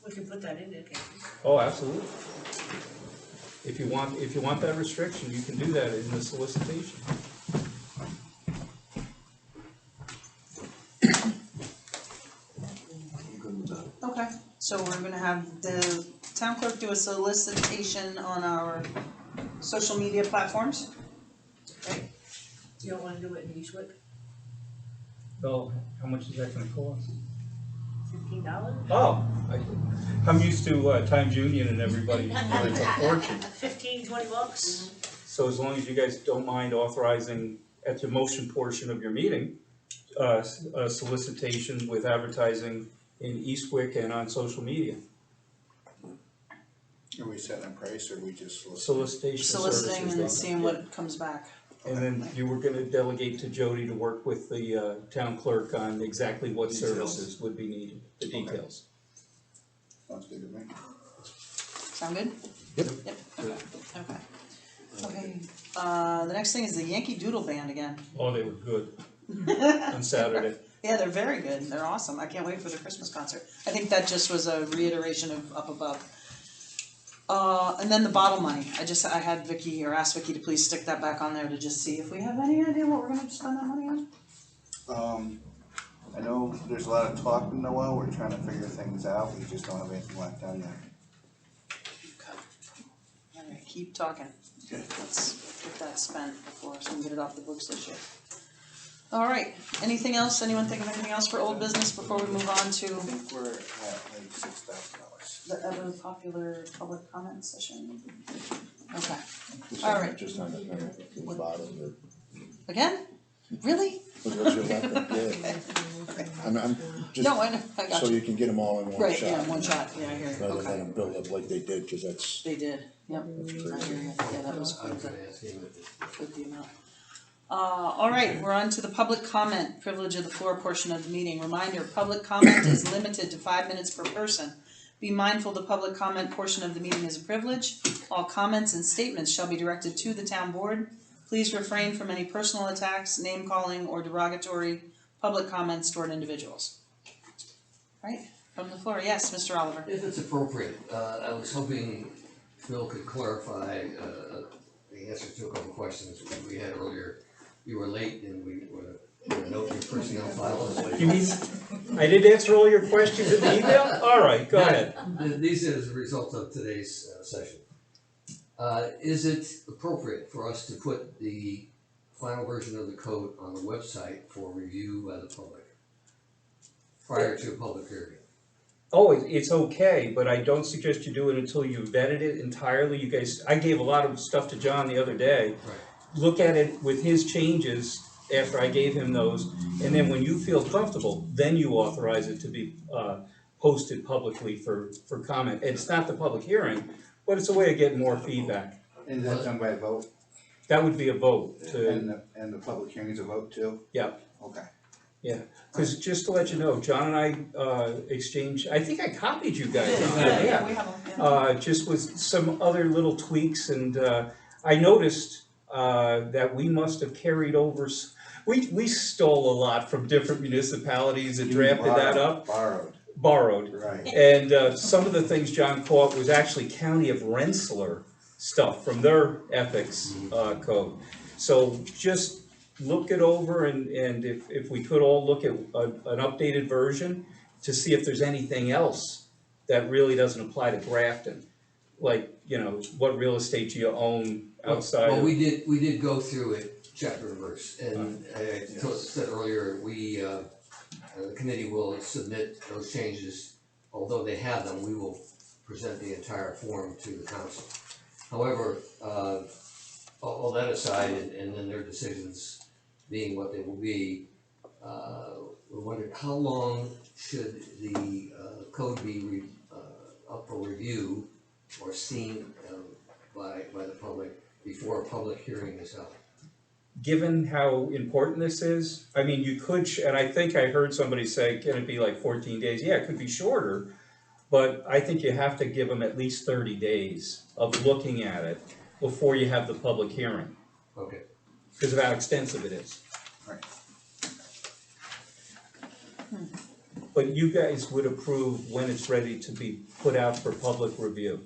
We can put that in there, can't we? Oh, absolutely. If you want that restriction, you can do that in the solicitation. I'm good with that. Okay, so we're gonna have the town clerk do a solicitation on our social media platforms. Right? You don't wanna do it in Eastwick, Well, how much is that gonna cost? $15? Oh, I'm used to Times Union and everybody, it's a fortune. 15, 20 bucks? So as long as you guys don't mind authorizing at the motion portion of your meeting, a solicitation with advertising in Eastwick and on social media. Are we setting a price, or we just solicit? Solicitation services. Soliciting and seeing what comes back. And then you were gonna delegate to Jody to work with the town clerk on exactly what Details. services would be needed, the details. Sounds good to me. Sound good? Yep. Okay. Okay, the next thing is the Yankee Doodle Band again. Oh, they were good on Saturday. Yeah, they're very good, they're awesome, I can't wait for the Christmas concert. I think that just was a reiteration of Up Above. And then the bottle money, I had Vicky, or asked Vicky to please stick that back on there to just see if we have any idea what we're gonna spend that money on. I know there's a lot of talk in Noel, we're trying to figure things out, we just don't have anything locked down yet. Alright, keep talking. Let's get that spent before, so we can get it off the books this year. Alright, anything else, anyone think of anything else for old business before we move on to I think we're at like $6,000. the ever popular public comment session? Okay, just All on, right. just on the bottom, or, again? Really? what's your left, yeah. I'm just, No, I know, I got so you. you can get them all in one shot. Right, yeah, one shot, yeah, I hear you, Rather okay. than build up like they did, cause that's, They did, yep, I hear you, yeah, that was I was good, gonna ask him if it's. good the amount. All right, we're on to the public comment privilege of the floor portion of the meeting. Reminder, public comment is limited to 5 minutes per person. Be mindful the public comment portion of the meeting is a privilege. All comments and statements shall be directed to the town board. Please refrain from any personal attacks, name calling, or derogatory public comments toward individuals. All right, from the floor, yes, Mr. Oliver. If it's appropriate, I was hoping Phil could clarify the answer to a couple questions we had earlier. You were late and we were note your personnel file. You mean, I didn't answer all your questions in the email? All right, go ahead. These are as a result of today's session. Is it appropriate for us to put the final version of the code on the website for review by the public prior to a public hearing? Oh, it's okay, but I don't suggest you do it until you've vetted it entirely. You guys, I gave a lot of stuff to John the other day. Right. Look at it with his changes after I gave him those, and then when you feel comfortable, then you authorize it to be posted publicly for comment. It's not the public hearing, but it's a way of getting more feedback. And that's done by a vote? That would be a vote to, And the public hearing is a vote too? yeah. Okay. Yeah, because just to let you know, John and I exchanged, I think I copied you guys on that, Yeah, we have them, yeah. just with some other little tweaks, and I noticed that we must have carried over, we stole a lot from different municipalities and drafted that up. Borrowed. Right. And some of the things John caught was actually County of Rensselaer stuff from their ethics code. So just look it over, and if we could all look at an updated version to see if there's anything else that really doesn't apply to Grafton. Like, you know, what real estate do you own outside Well, of? we did go through it chapter and verse, and I said earlier, the committee will submit those changes. Although they have them, we will present the entire form to the council. However, all that aside, and then their decisions being what they will be, we wondered how long should the code be up for review or seen by the public before a public hearing is held? Given how important this is, I mean, you could, and I think I heard somebody say, can it be like 14 days? Yeah, it could be shorter, but I think you have to give them at least 30 days of looking at it before you have the public hearing. Okay. Because of how extensive it is. Right. But you guys would approve when it's ready to be put out for public review.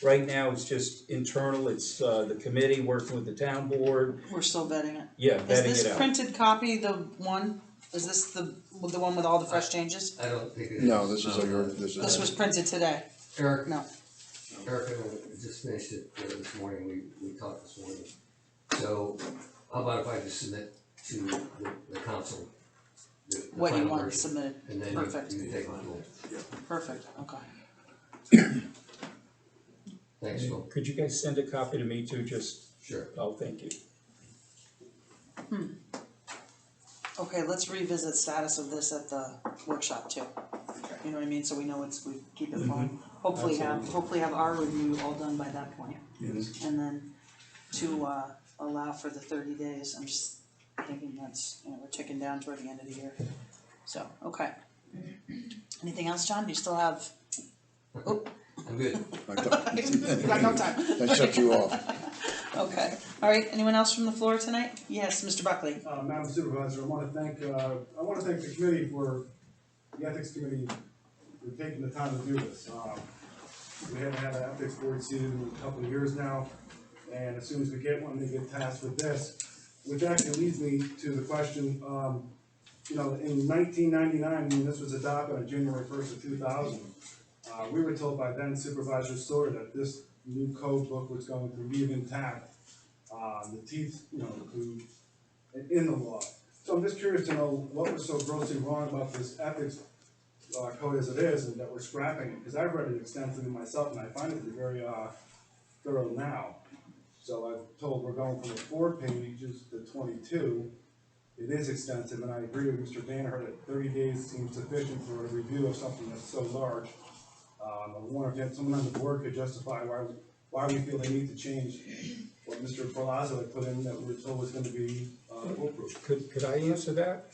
Right now, it's just internal, it's the committee working with the town board. We're still vetting it. Yeah, Is vetting it this out. printed copy the one? Is this the one with all the fresh changes? I don't think it is. No, this is This was printed today. Eric? No. Eric and I just finished it this morning, we talked this morning. So, how about if I just submit to the council the What you final want version, submitted. and then Perfect. you take control. Perfect, okay. Thanks, Phil. Could you guys send a copy to me too, just? Sure. Oh, thank you. Okay, let's revisit status of this at the workshop too. You know what I mean, so we know we keep it flowing. Hopefully have our review all done by that point. Yes. And then to allow for the 30 days, I'm just thinking that's, we're ticking down toward the end of the year. So, okay. Anything else, John? Do you still have? Oh. I'm good. You got no time. I shut you off. Okay, all right, anyone else from the floor tonight? Yes, Mr. Buckley. Madam Supervisor, I wanna thank the committee the ethics committee for taking the time to do this. We haven't had an ethics board seated in a couple of years now, and as soon as we get one, they get tasked with this, which actually leads me to the question, in 1999, when this was adopted on January 1st of 2000, we were told by then Supervisor Storer that this new code book was going to leave intact the teeth, in the law. So I'm just curious to know what was so grossly wrong about this ethics code as it is, and that we're scrapping it, because I've read it extensively myself, and I find it to be very thorough now. So I'm told we're going from 4 pages to 22. It is extensive, and I agree with Mr. Danaher that 30 days seems sufficient for a review of something that's so large. I wonder if someone on the board could justify why we feel they need to change what Mr. Palazzo had put in that we're told was gonna be, foolproof. Could I answer that?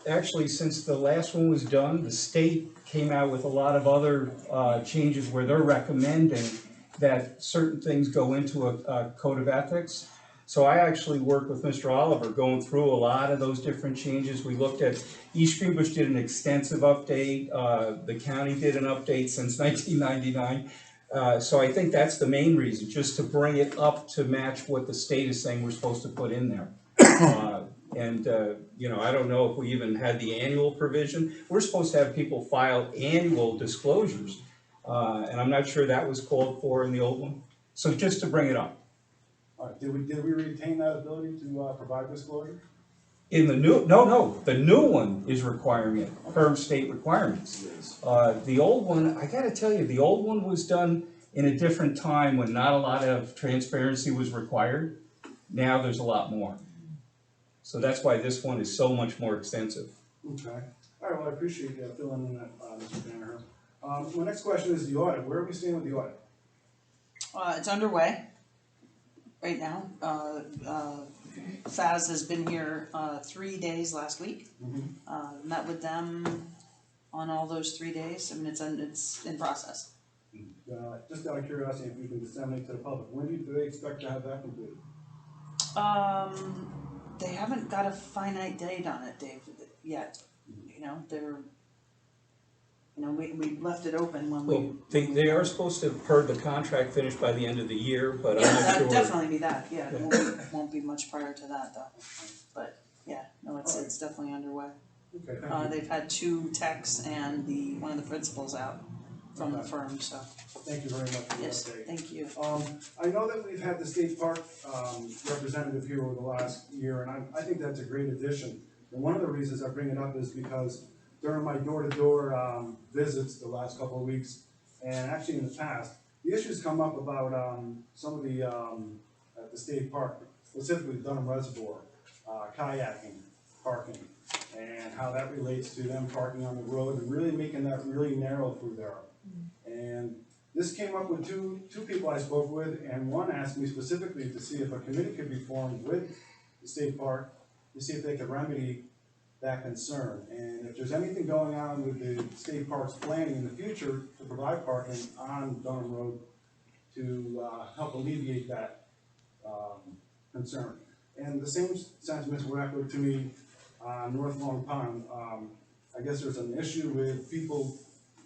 Actually, since the last one was done, the state came out with a lot of other, changes where they're recommending that certain things go into a code of ethics. So I actually worked with Mr. Oliver going through a lot of those different changes. We looked at, East Greenbush did an extensive update, the county did an update since 1999. So I think that's the main reason, just to bring it up to match what the state is saying we're supposed to put in there. You know, I don't know if we even had the annual provision. We're supposed to have people file annual disclosures. And I'm not sure that was called for in the old one. So just to bring it up. All right, did we retain that ability to, provide disclosure? In the new, no, the new one is requiring it, per state requirements. The old one, I gotta tell you, the old one was done in a different time when not a lot of transparency was required. Now there's a lot more. So that's why this one is so much more extensive. Okay, all right, well, I appreciate you filling in that, Mr. Danaher. My next question is the audit, where are we standing with the audit? It's underway right now. Faz has been here 3 days last week. Met with them on all those 3 days. I mean, it's in process. Just out of curiosity, if you can disseminate to the public, when do they expect to have that completed? They haven't got a finite date on it, Dave, yet. You know, we left it open when we. Well, they are supposed to, per the contract, finish by the end of the year, but I'm Yeah, not that'd sure. definitely be that, yeah, it won't be much prior to that though. But, yeah, no, it's definitely underway. Okay, thank you. They've had 2 techs and one of the principals out from the firm, so. Thank you very much for the Yes, update. thank you. I know that we've had the state park, representative here over the last year, and I think that's a great addition. And one of the reasons I bring it up is because during my door-to-door, visits the last couple of weeks, and actually in the past, the issues come up about, some of the, at the state park, specifically Dunham Reservoir, kayaking, parking, and how that relates to them parking on the road and really making that really narrow through there. And this came up with two people I spoke with, and one asked me specifically to see if a committee could be formed with the state park to see if they could remedy that concern. And if there's anything going on with the state park's planning in the future to provide parking on Dunham Road to help alleviate that concern. And the same sentiments were echoed to me on North Long Pond. I guess there's an issue with people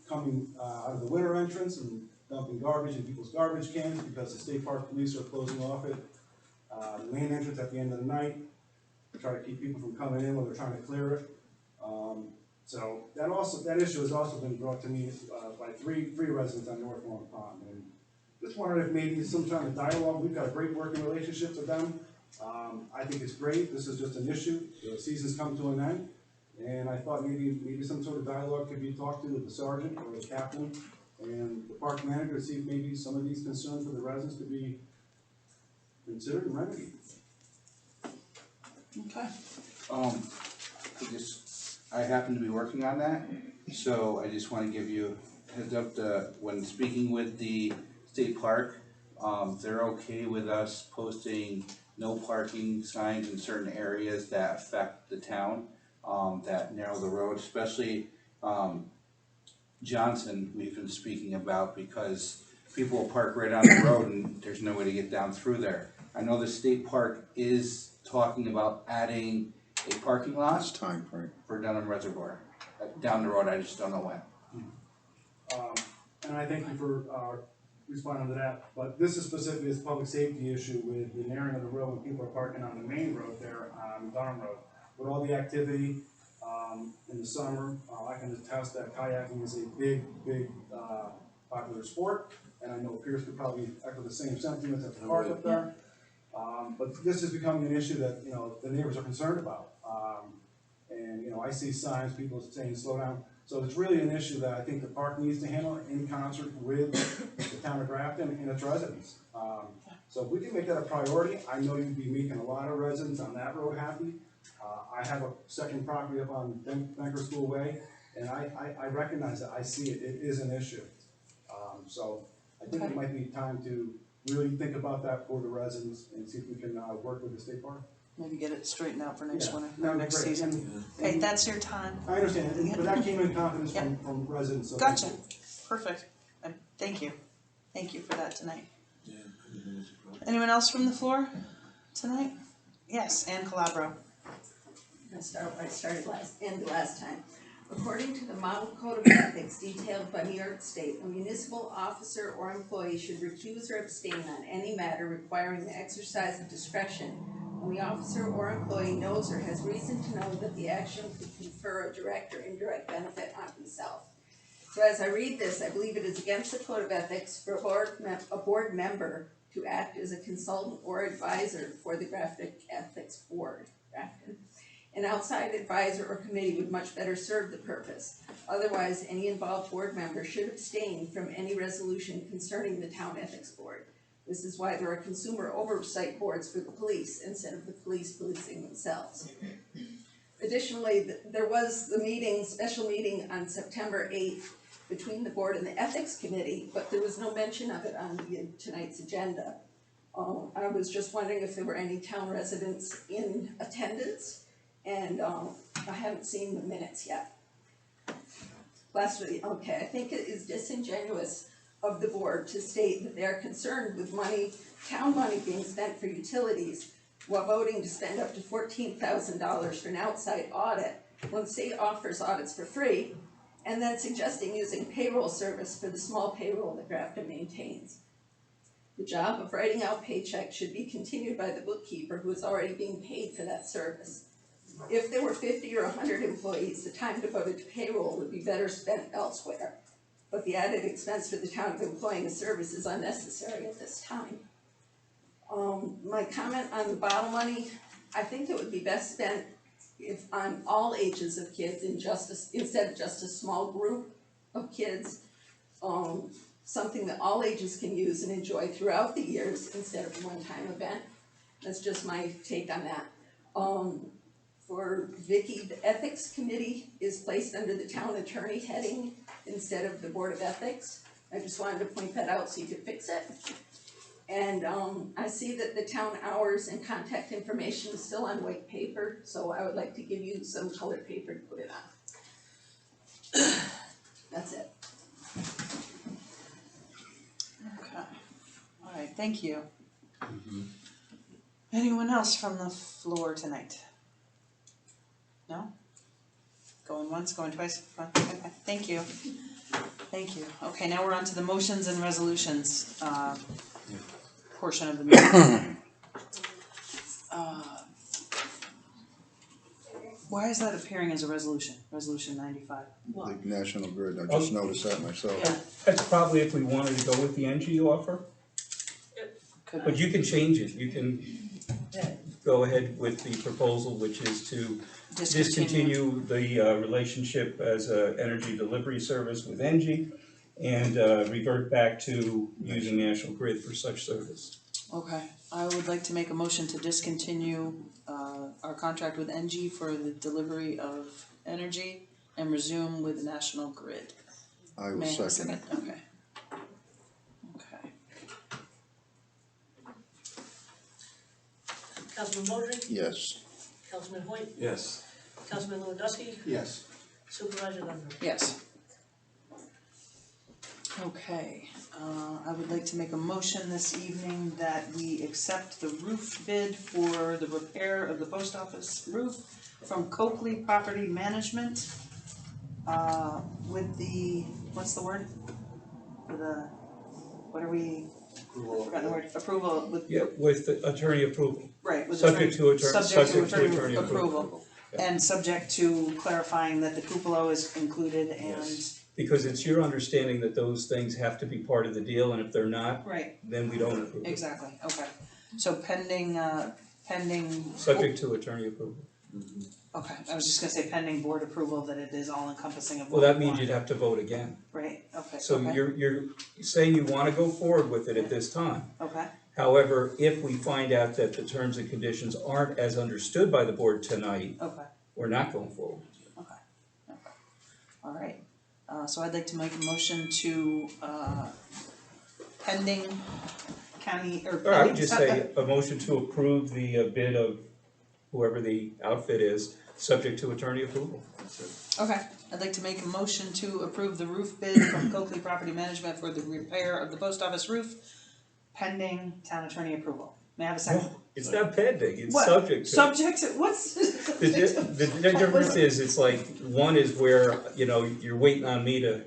coming out of the winter entrance and dumping garbage in people's garbage cans because the state park police are closing off it. The main entrance at the end of the night, to try to keep people from coming in when they're trying to clear it. So that issue has also been brought to me by three residents on North Long Pond. And just wondering if maybe some kind of dialogue, we've got a great working relationship with them. I think it's great, this is just an issue, the season's come to an end. And I thought maybe some sort of dialogue could be talked to with the sergeant or the captain and the park manager to see if maybe some of these concerns for the residents could be considered and remedied. Okay. I happen to be working on that, so I just wanna give you a heads up that when speaking with the state park, they're okay with us posting no parking signs in certain areas that affect the town, that narrow the road, especially, Johnson, we've been speaking about, because people will park right on the road and there's no way to get down through there. I know the state park is talking about adding a parking lot for Dunham Reservoir, down the road, I just don't know when. And I thank you for responding to that, but this is specifically a public safety issue with the narrowing of the road when people are parking on the main road there on Dunham Road. With all the activity in the summer, I can attest that kayaking is a big popular sport, and I know Pierce could probably echo the same sentiments at the park up there. But this is becoming an issue that, the neighbors are concerned about. And, I see signs, people saying slow down. So it's really an issue that I think the park needs to handle in concert with the town of Grafton and its residents. So if we can make that a priority, I know you'd be making a lot of residents on that road happy. I have a second property up on Banker School Way, and I recognize that, I see it, it is an issue. So I think it might be time to really think about that for the residents and see if we can, work with the state bar. Maybe get it straightened out for next Yeah, winter, that'd or be next great. season. And- Hey, that's your time. I understand, but that came in confidence from residents, so. thank Gotcha, you. perfect. Thank you. Thank you for that tonight. Yeah, I think that's a problem. Anyone else from the floor tonight? Yes, Ann Calabro. I'll start where I started last time. According to the model code of ethics detailed by New York State, a municipal officer or employee should recuse or abstain on any matter requiring the exercise of discretion when the officer or employee knows or has reason to know that the action could confer a direct or indirect benefit on himself. So as I read this, I believe it is against the code of ethics for a board member to act as a consultant or advisor for the Grafton Ethics Board. An outside advisor or committee would much better serve the purpose. Otherwise, any involved board member should abstain from any resolution concerning the town ethics board. This is why there are consumer oversight boards for the police instead of the police policing themselves. Additionally, there was the special meeting on September 8th between the board and the ethics committee, but there was no mention of it on tonight's agenda. I was just wondering if there were any town residents in attendance, and I haven't seen the minutes yet. Lastly, I think it is disingenuous of the board to state that they are concerned with town money being spent for utilities while voting to spend up to $14,000 for an outside audit when the state offers audits for free, and then suggesting using payroll service for the small payroll that Grafton maintains. The job of writing out paychecks should be continued by the bookkeeper who is already being paid for that service. If there were 50 or 100 employees, the time devoted to payroll would be better spent elsewhere. But the added expense for the town of employing a service is unnecessary at this time. My comment on the bottle money, I think it would be best spent if on all ages of kids instead of just a small group of kids. Something that all ages can use and enjoy throughout the years instead of a one-time event. That's just my take on that. For Vicky, the ethics committee is placed under the town attorney heading instead of the board of ethics. I just wanted to point that out so you could fix it. And I see that the town hours and contact information is still on white paper, so I would like to give you some colored paper to put it on. That's it. Okay, all right, thank you. Anyone else from the floor tonight? No? Going once, going twice, okay, thank you. Thank you. Okay, now we're on to the motions and resolutions, portion of the meeting. Why is that appearing as a resolution, resolution 95? Like National Grid, I just noticed that myself. Yeah. That's probably if we wanted to go with the NG offer, Could but you can change it, you can go ahead with the proposal, which is to discontinue the relationship as a energy delivery service with NG and revert back to using National Grid for such service. Okay, I would like to make a motion to discontinue our contract with NG for the delivery of energy and resume with National Grid. I will May I have a second. Okay. Okay. Councilman Bowdre, Yes. Councilman Hoyt, Yes. Councilman Lewandowski, Yes. Supervisor Dunbar. Yes. Okay, I would like to make a motion this evening that we accept the roof bid for the repair of the post office roof from Coakley Property Management. With the, what's the word? With the, what are we, I forgot the word, approval with. Yeah, with the attorney approval. Right, with Subject to attorney attorney approval. And subject to clarifying that the cupola is included and. Yes. Because it's your understanding that those things have to be part of the deal, and if they're not, Right, then we don't approve it. exactly, okay. So pending. Subject to attorney approval. Okay, I was just gonna say pending board approval that it is all encompassing of Well, what that we means want. you'd have to vote again. Right, okay, So okay, you're saying you wanna go forward with it at this time. okay, However, if we find out that the terms and conditions aren't as understood by the board tonight, okay, we're not going forward. all right. So I'd like to make a motion to, pending county, or Or I would just say a motion to approve the bid of whoever the outfit is, subject to attorney approval. Okay, I'd like to make a motion to approve the roof bid from Coakley Property Management for the repair of the post office roof pending town attorney approval. May I have a second? It's not pending, it's What? subject to. Subject to, what's? The difference is, it's like, one is where, you know, you're waiting on me to,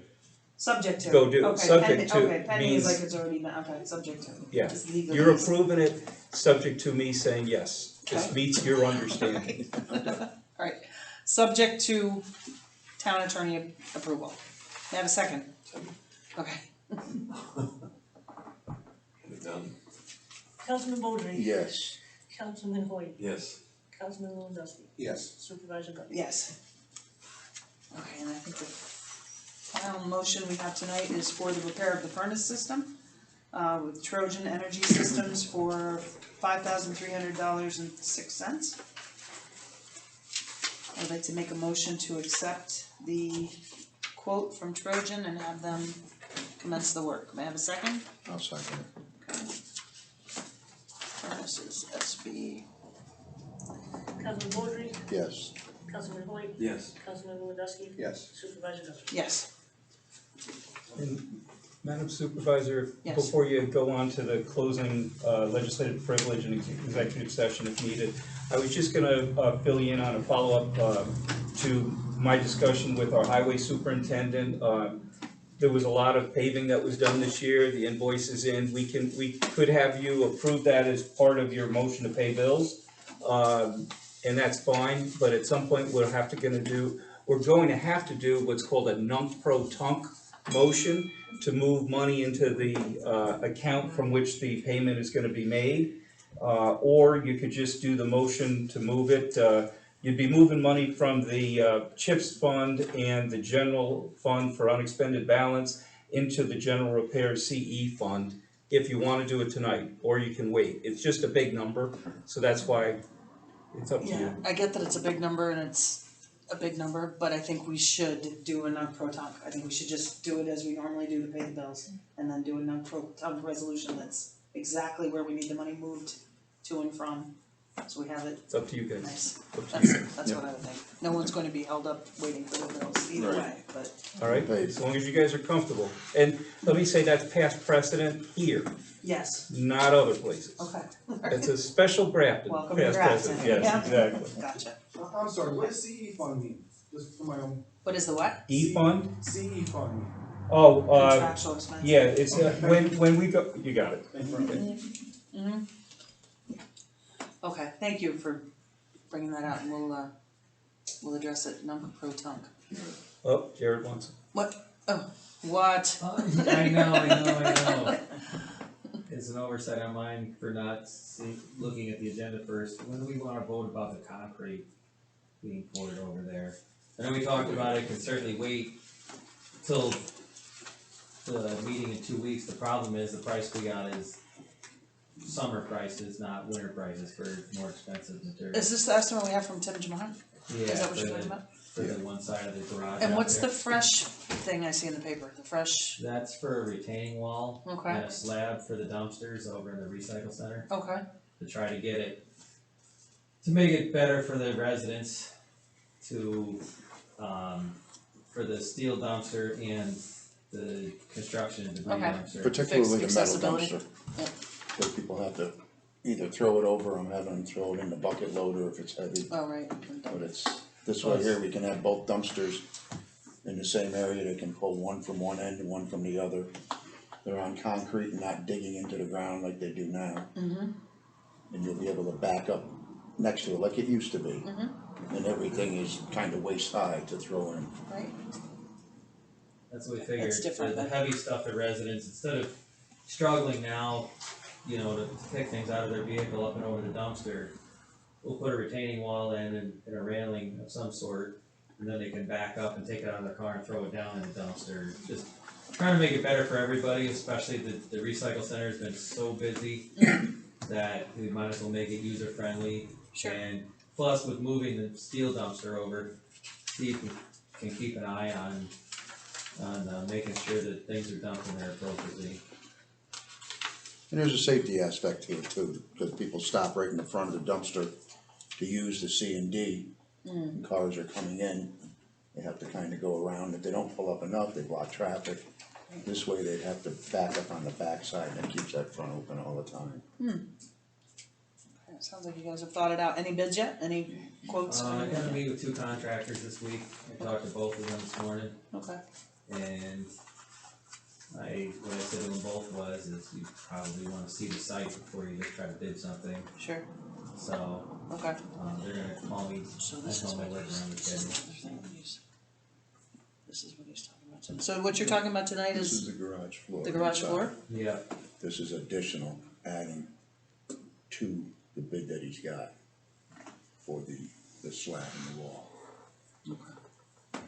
Subject to. Go do it. Okay, Subject to okay, pending is means- like it's already done, okay, subject to. yeah, Just legalese. you're approving it, subject to me saying yes. This Okay. meets your understanding. Alright, subject to town attorney approval. May I have a second? Okay. Get it done? Councilman Bowdre. Yes. Councilman Hoyt. Yes. Councilman Lewandowski. Yes. Supervisor Gutierrez. Yes. Okay, and I think the final motion we have tonight is for the repair of the furnace system with Trojan Energy Systems for $5,300.06. I'd like to make a motion to accept the quote from Trojan and have them commence the work. May I have a second? I'll second it. Okay. Furnaces, SB. Councilman Bowdre. Yes. Councilman Hoyt. Yes. Councilman Lewandowski. Yes. Supervisor Gutierrez. Yes. And Madam Supervisor, Yes. before you go on to the closing legislative privilege and executive session if needed, I was just gonna fill you in on a follow-up to my discussion with our highway superintendent. There was a lot of paving that was done this year, the invoice is in, we could have you approve that as part of your motion to pay bills. And that's fine, but at some point we're going to have to do what's called a nunc-pro-tunc motion to move money into the account from which the payment is gonna be made. Or you could just do the motion to move it, you'd be moving money from the CHIPS fund and the general fund for unexpended balance into the general repairs CE fund if you wanna do it tonight, or you can wait. It's just a big number, so that's why it's up to you. Yeah, I get that it's a big number and it's a big number, but I think we should do a non-pro-tunc. I think we should just do it as we normally do to pay the bills, and then do a non-pro-tunc resolution that's exactly where we need the money moved to and from, so we have it It's up to you guys. nice. Up to you. That's what I would think. No one's going to be held up waiting for the bills either Right. way, but Alright, as long as you guys are comfortable. And let me say that's past precedent here, yes, not other places. okay. It's a special Grafton, Welcome to past Grafton, precedent, yes, yeah. exactly. Gotcha. I'm sorry, what does CE fund mean? Just for my own, What is the what? E-fund? CE fund mean? Oh, Contractual expense. yeah, it's, when we go, you got it. Thank you. Mm-hmm. Okay, thank you for bringing that out, and we'll address it non-pro-tunc. Oh, Jared wants it. What? I know. It's an oversight on mine for not looking at the agenda first. When do we wanna vote about the concrete being poured over there? I know we talked about it, can certainly wait till the meeting in 2 weeks. The problem is the price we got is summer prices, not winter prices for more expensive material. Is this the estimate we have from Tim Jamar? Yeah, Is that what for you're the- talking about? For the one side of the garage And out what's there. the fresh thing I see in the paper, the fresh, That's for a retaining wall Okay. and a slab for the dumpsters over in the recycle center okay, to try to get it, to make it better for the residents to, for the steel dumpster and the construction and debris Okay. dumpster. Particularly the metal accessibility. dumpster. Yeah. Because people have to either throw it over or have them throw it in the bucket loader if it's heavy. oh, right. But it's, this way here, we can have both dumpsters in the same area, they can pull one from one end and one from the other. They're on concrete and not digging into the ground like they do now. Mm-hmm, And you'll be able to back up next to it like it used to be. mm-hmm, And everything is kind of waist high to throw in. right, That's what we figured, It's different the then. heavy stuff the residents, instead of struggling now, you know, to pick things out of their vehicle up and over the dumpster, we'll put a retaining wall in and a railing of some sort, and then they can back up and take it out of their car and throw it down in the dumpster. Just trying to make it better for everybody, especially the recycle center has been so busy that we might as well make it user friendly. sure, And plus with moving the steel dumpster over, Steve can keep an eye on making sure that things are dumped in there appropriately. And there's a safety aspect to it too, because people stop right in the front of the dumpster to use the C and D. And cars are coming in, they have to kind of go around. If they don't pull up enough, they block traffic. This way they'd have to back up on the backside, and it keeps that front open all the time. Okay, sounds like you guys have thought it out. Any bids yet? Any quotes? I got to meet with 2 contractors this week, I talked to both of them this morning, Okay. and what I said to them both was, is you probably wanna see the site before you just try to bid something, Sure. so, Okay. they're gonna call me, So I this is told them I what work around the schedule. This is what he's talking about tonight. So what you're talking about tonight This is is the garage floor. the garage inside. floor? Yeah, This is additional, adding to the bid that he's got for the slab in the wall. Okay. I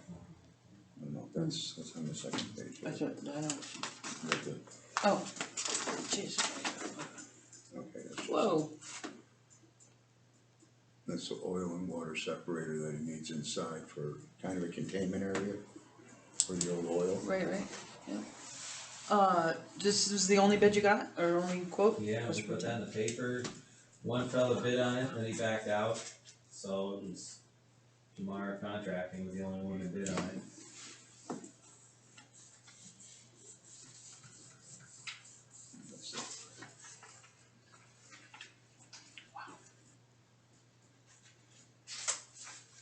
don't know, that's on the second page. I don't. With the- Oh, jeez. Okay, that's. Whoa. That's the oil and water separator that he needs inside for kind of a containment area for the old oil. Right, yeah. This was the only bid you got, or only quote? yeah, we put that in the paper, one fella bid on it, then he backed out, so it was Jamar Contracting was the only one that bid on it.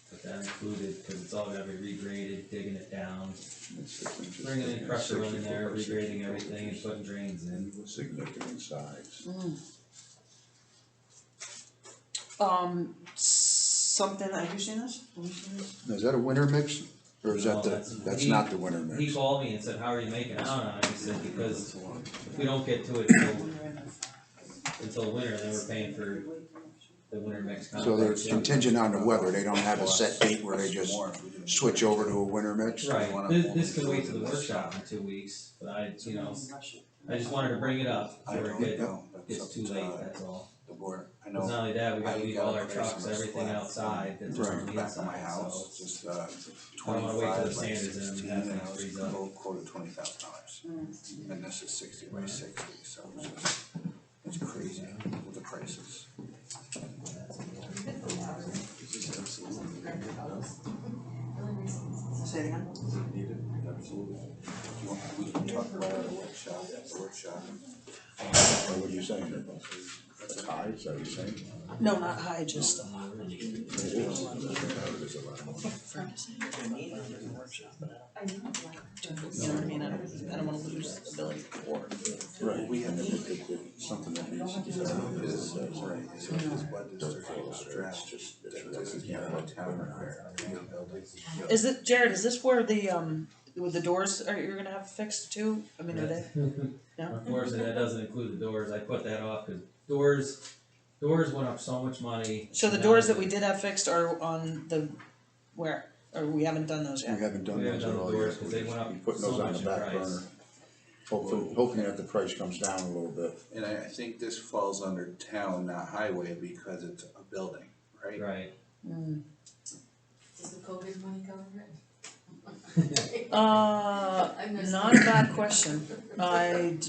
But that included, cause it's all gotta be regraded, digging it down, bringing in crusher in there, regrading everything and putting drains in. Significant size. Something, have you seen this? Have you seen this? Now, is that a winter mix, or is that No, that's not the winter mix? He called me and said, how are you making out on it? He said, because if we don't get to it until winter, then we're paying for the winter mix So contract. they're contingent on the weather, they don't have a set date where they just switch over to a winter mix? Right, this can wait to the workshop in 2 weeks, but I just wanted to bring it up before it gets too late, that's all. The board, I Cause not only that, we gotta leave all our trucks, Back everything outside, that's Right. on the of my inside, house, so. just I don't wanna wait till the 25 by sand is in 16, and have and I things was freeze up. quoted $20,000. And this is 60 by 60, so it's crazy with the prices. Say it again? Absolutely. We can talk about it at the workshop, Or what are you saying, that's high, is that what you're saying? No, not high, just, It is. It is a lot of money. you know what I mean? I don't wanna lose the ability to afford. Right, we had something that needs to be done is, Right, so his budget's are stretched, just, this is not a town affair, Is it, Jared, is this where with the doors you're gonna have fixed too? I mean, are they? No? Unfortunately, that doesn't include the doors, I put that off, cause doors went up so much money. So the and doors now that we did have fixed are on the, where? Or we haven't done those we yet? haven't done We haven't those at done the all doors yet, 'cause they went up putting so those on much the in back price. burner. Hoping that the price comes down a little bit. And I think this falls under town, not highway, because it's a building, right? Right, Does the COVID money cover it? Not a bad question.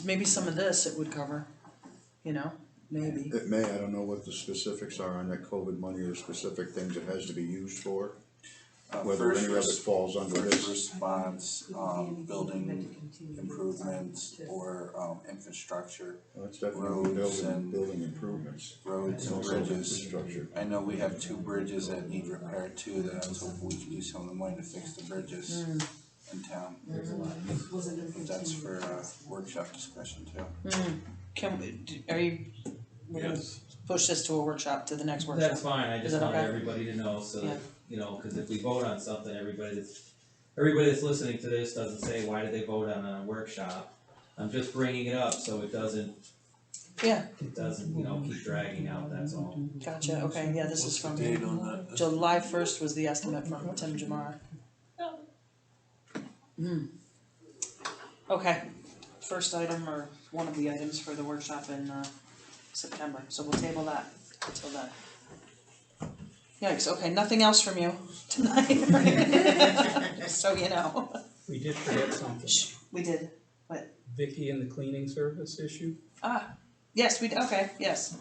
Maybe some of this it would cover, you know, maybe. It may, I don't know what the specifics are on that COVID money or specific things it has to be used for. Whether any of it falls under First this. response, building improvements or, infrastructure, Well, it's definitely roads and- building improvements. roads and Also bridges. infrastructure. I know we have 2 bridges that need repair too, that I was hoping we could use some of the money to fix the bridges in town. But that's for a workshop discussion too. Are you, we're gonna push this to a workshop, to the next workshop? that's fine, I Is just that wanted okay? everybody to know, so Yeah. that, you know, cause if we vote on something, everybody that's listening to this doesn't say, why did they vote on a workshop? I'm just bringing it up so it doesn't, Yeah, you know, keep dragging out, that's all. gotcha, okay, yeah, this is from Date on that? July 1st was the estimate from Tim Jamar. Okay, first item or one of the items for the workshop in September, so we'll table that until then. Yikes, okay, nothing else from you tonight, just so you know. We did forget something. We did, Vicky and the cleaning service issue. Yes, okay, yes.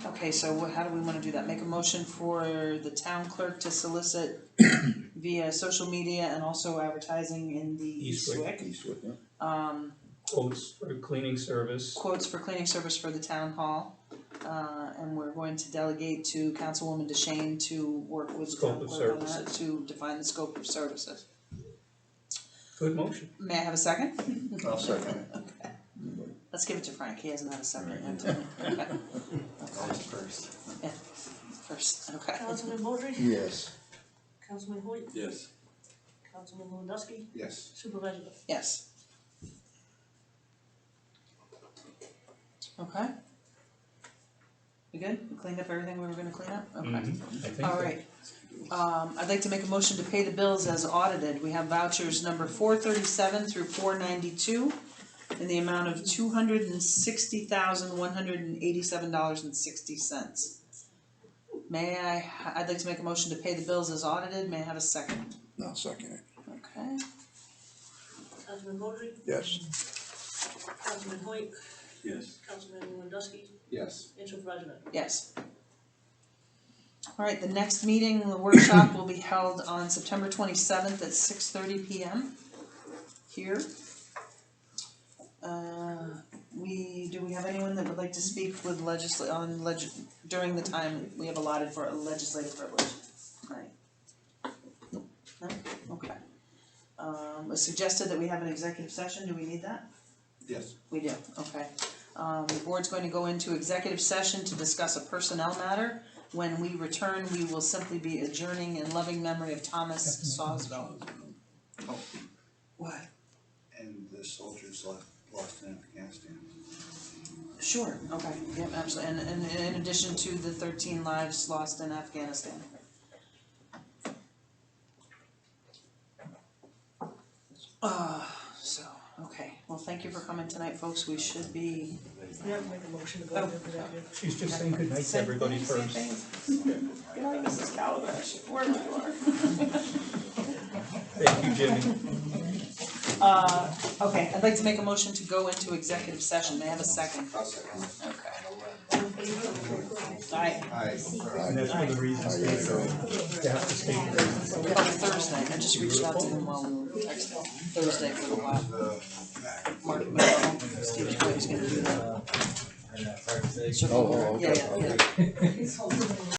Okay, so how do we wanna do that? Make a motion for the town clerk to solicit via social media and also advertising in the Eastwick. Quotes for cleaning service. Quotes for cleaning service for the town hall. And we're going to delegate to Councilwoman DeShane to work with the Scope town of clerk on that, services. to define the scope of services. Good motion. May I have a second? I'll second it. Okay. Let's give it to Frank, he hasn't had a second yet. Okay. First. Yeah, first, okay. Councilman Baldry, Yes. Councilman Hoyt, Yes. Councilman Lewandowski, Yes. Supervisor Wilt. Yes. Okay. We good? We cleaned up everything we were gonna clean up? Okay. I think so. Alright, I'd like to make a motion to pay the bills as audited. We have vouchers number 437 through 492 in the amount of $260,187.60. I'd like to make a motion to pay the bills as audited. May I have a second? I'll second it. Okay. Councilman Baldry, Yes. Councilman Hoyt, Yes. Councilman Lewandowski, Yes. and Supervisor Wilt. Yes. Alright, the next meeting, the workshop will be held on September 27th at 6:30 p.m. here. Do we have anyone that would like to speak with during the time we have allotted for a legislative privilege? Right. No? Okay. It was suggested that we have an executive session, do we need that? Yes. We do, okay. The board's going to go into executive session to discuss a personnel matter. When we return, we will simply be adjourning in loving memory of Thomas Sawsville. Oh. What? And the soldiers lost in Afghanistan. Sure, okay, yep, absolutely, and in addition to the 13 lives lost in Afghanistan. So, okay, well, thank you for coming tonight, folks, we should be. You have to make a motion to go into executive. She's just saying good night to everybody first. Good night, Mrs. Calabash, wherever you are. Thank you, Jimmy. Okay, I'd like to make a motion to go into executive session, may I have a second? I'll second. Okay. Aye. And that's one of the reasons they have to stay there. Oh, Thursday, I just reached out to him while we were texting, Thursday for a while. Mark McDonald, Steve's going to do that. And sorry to say. Yeah, yeah, yeah.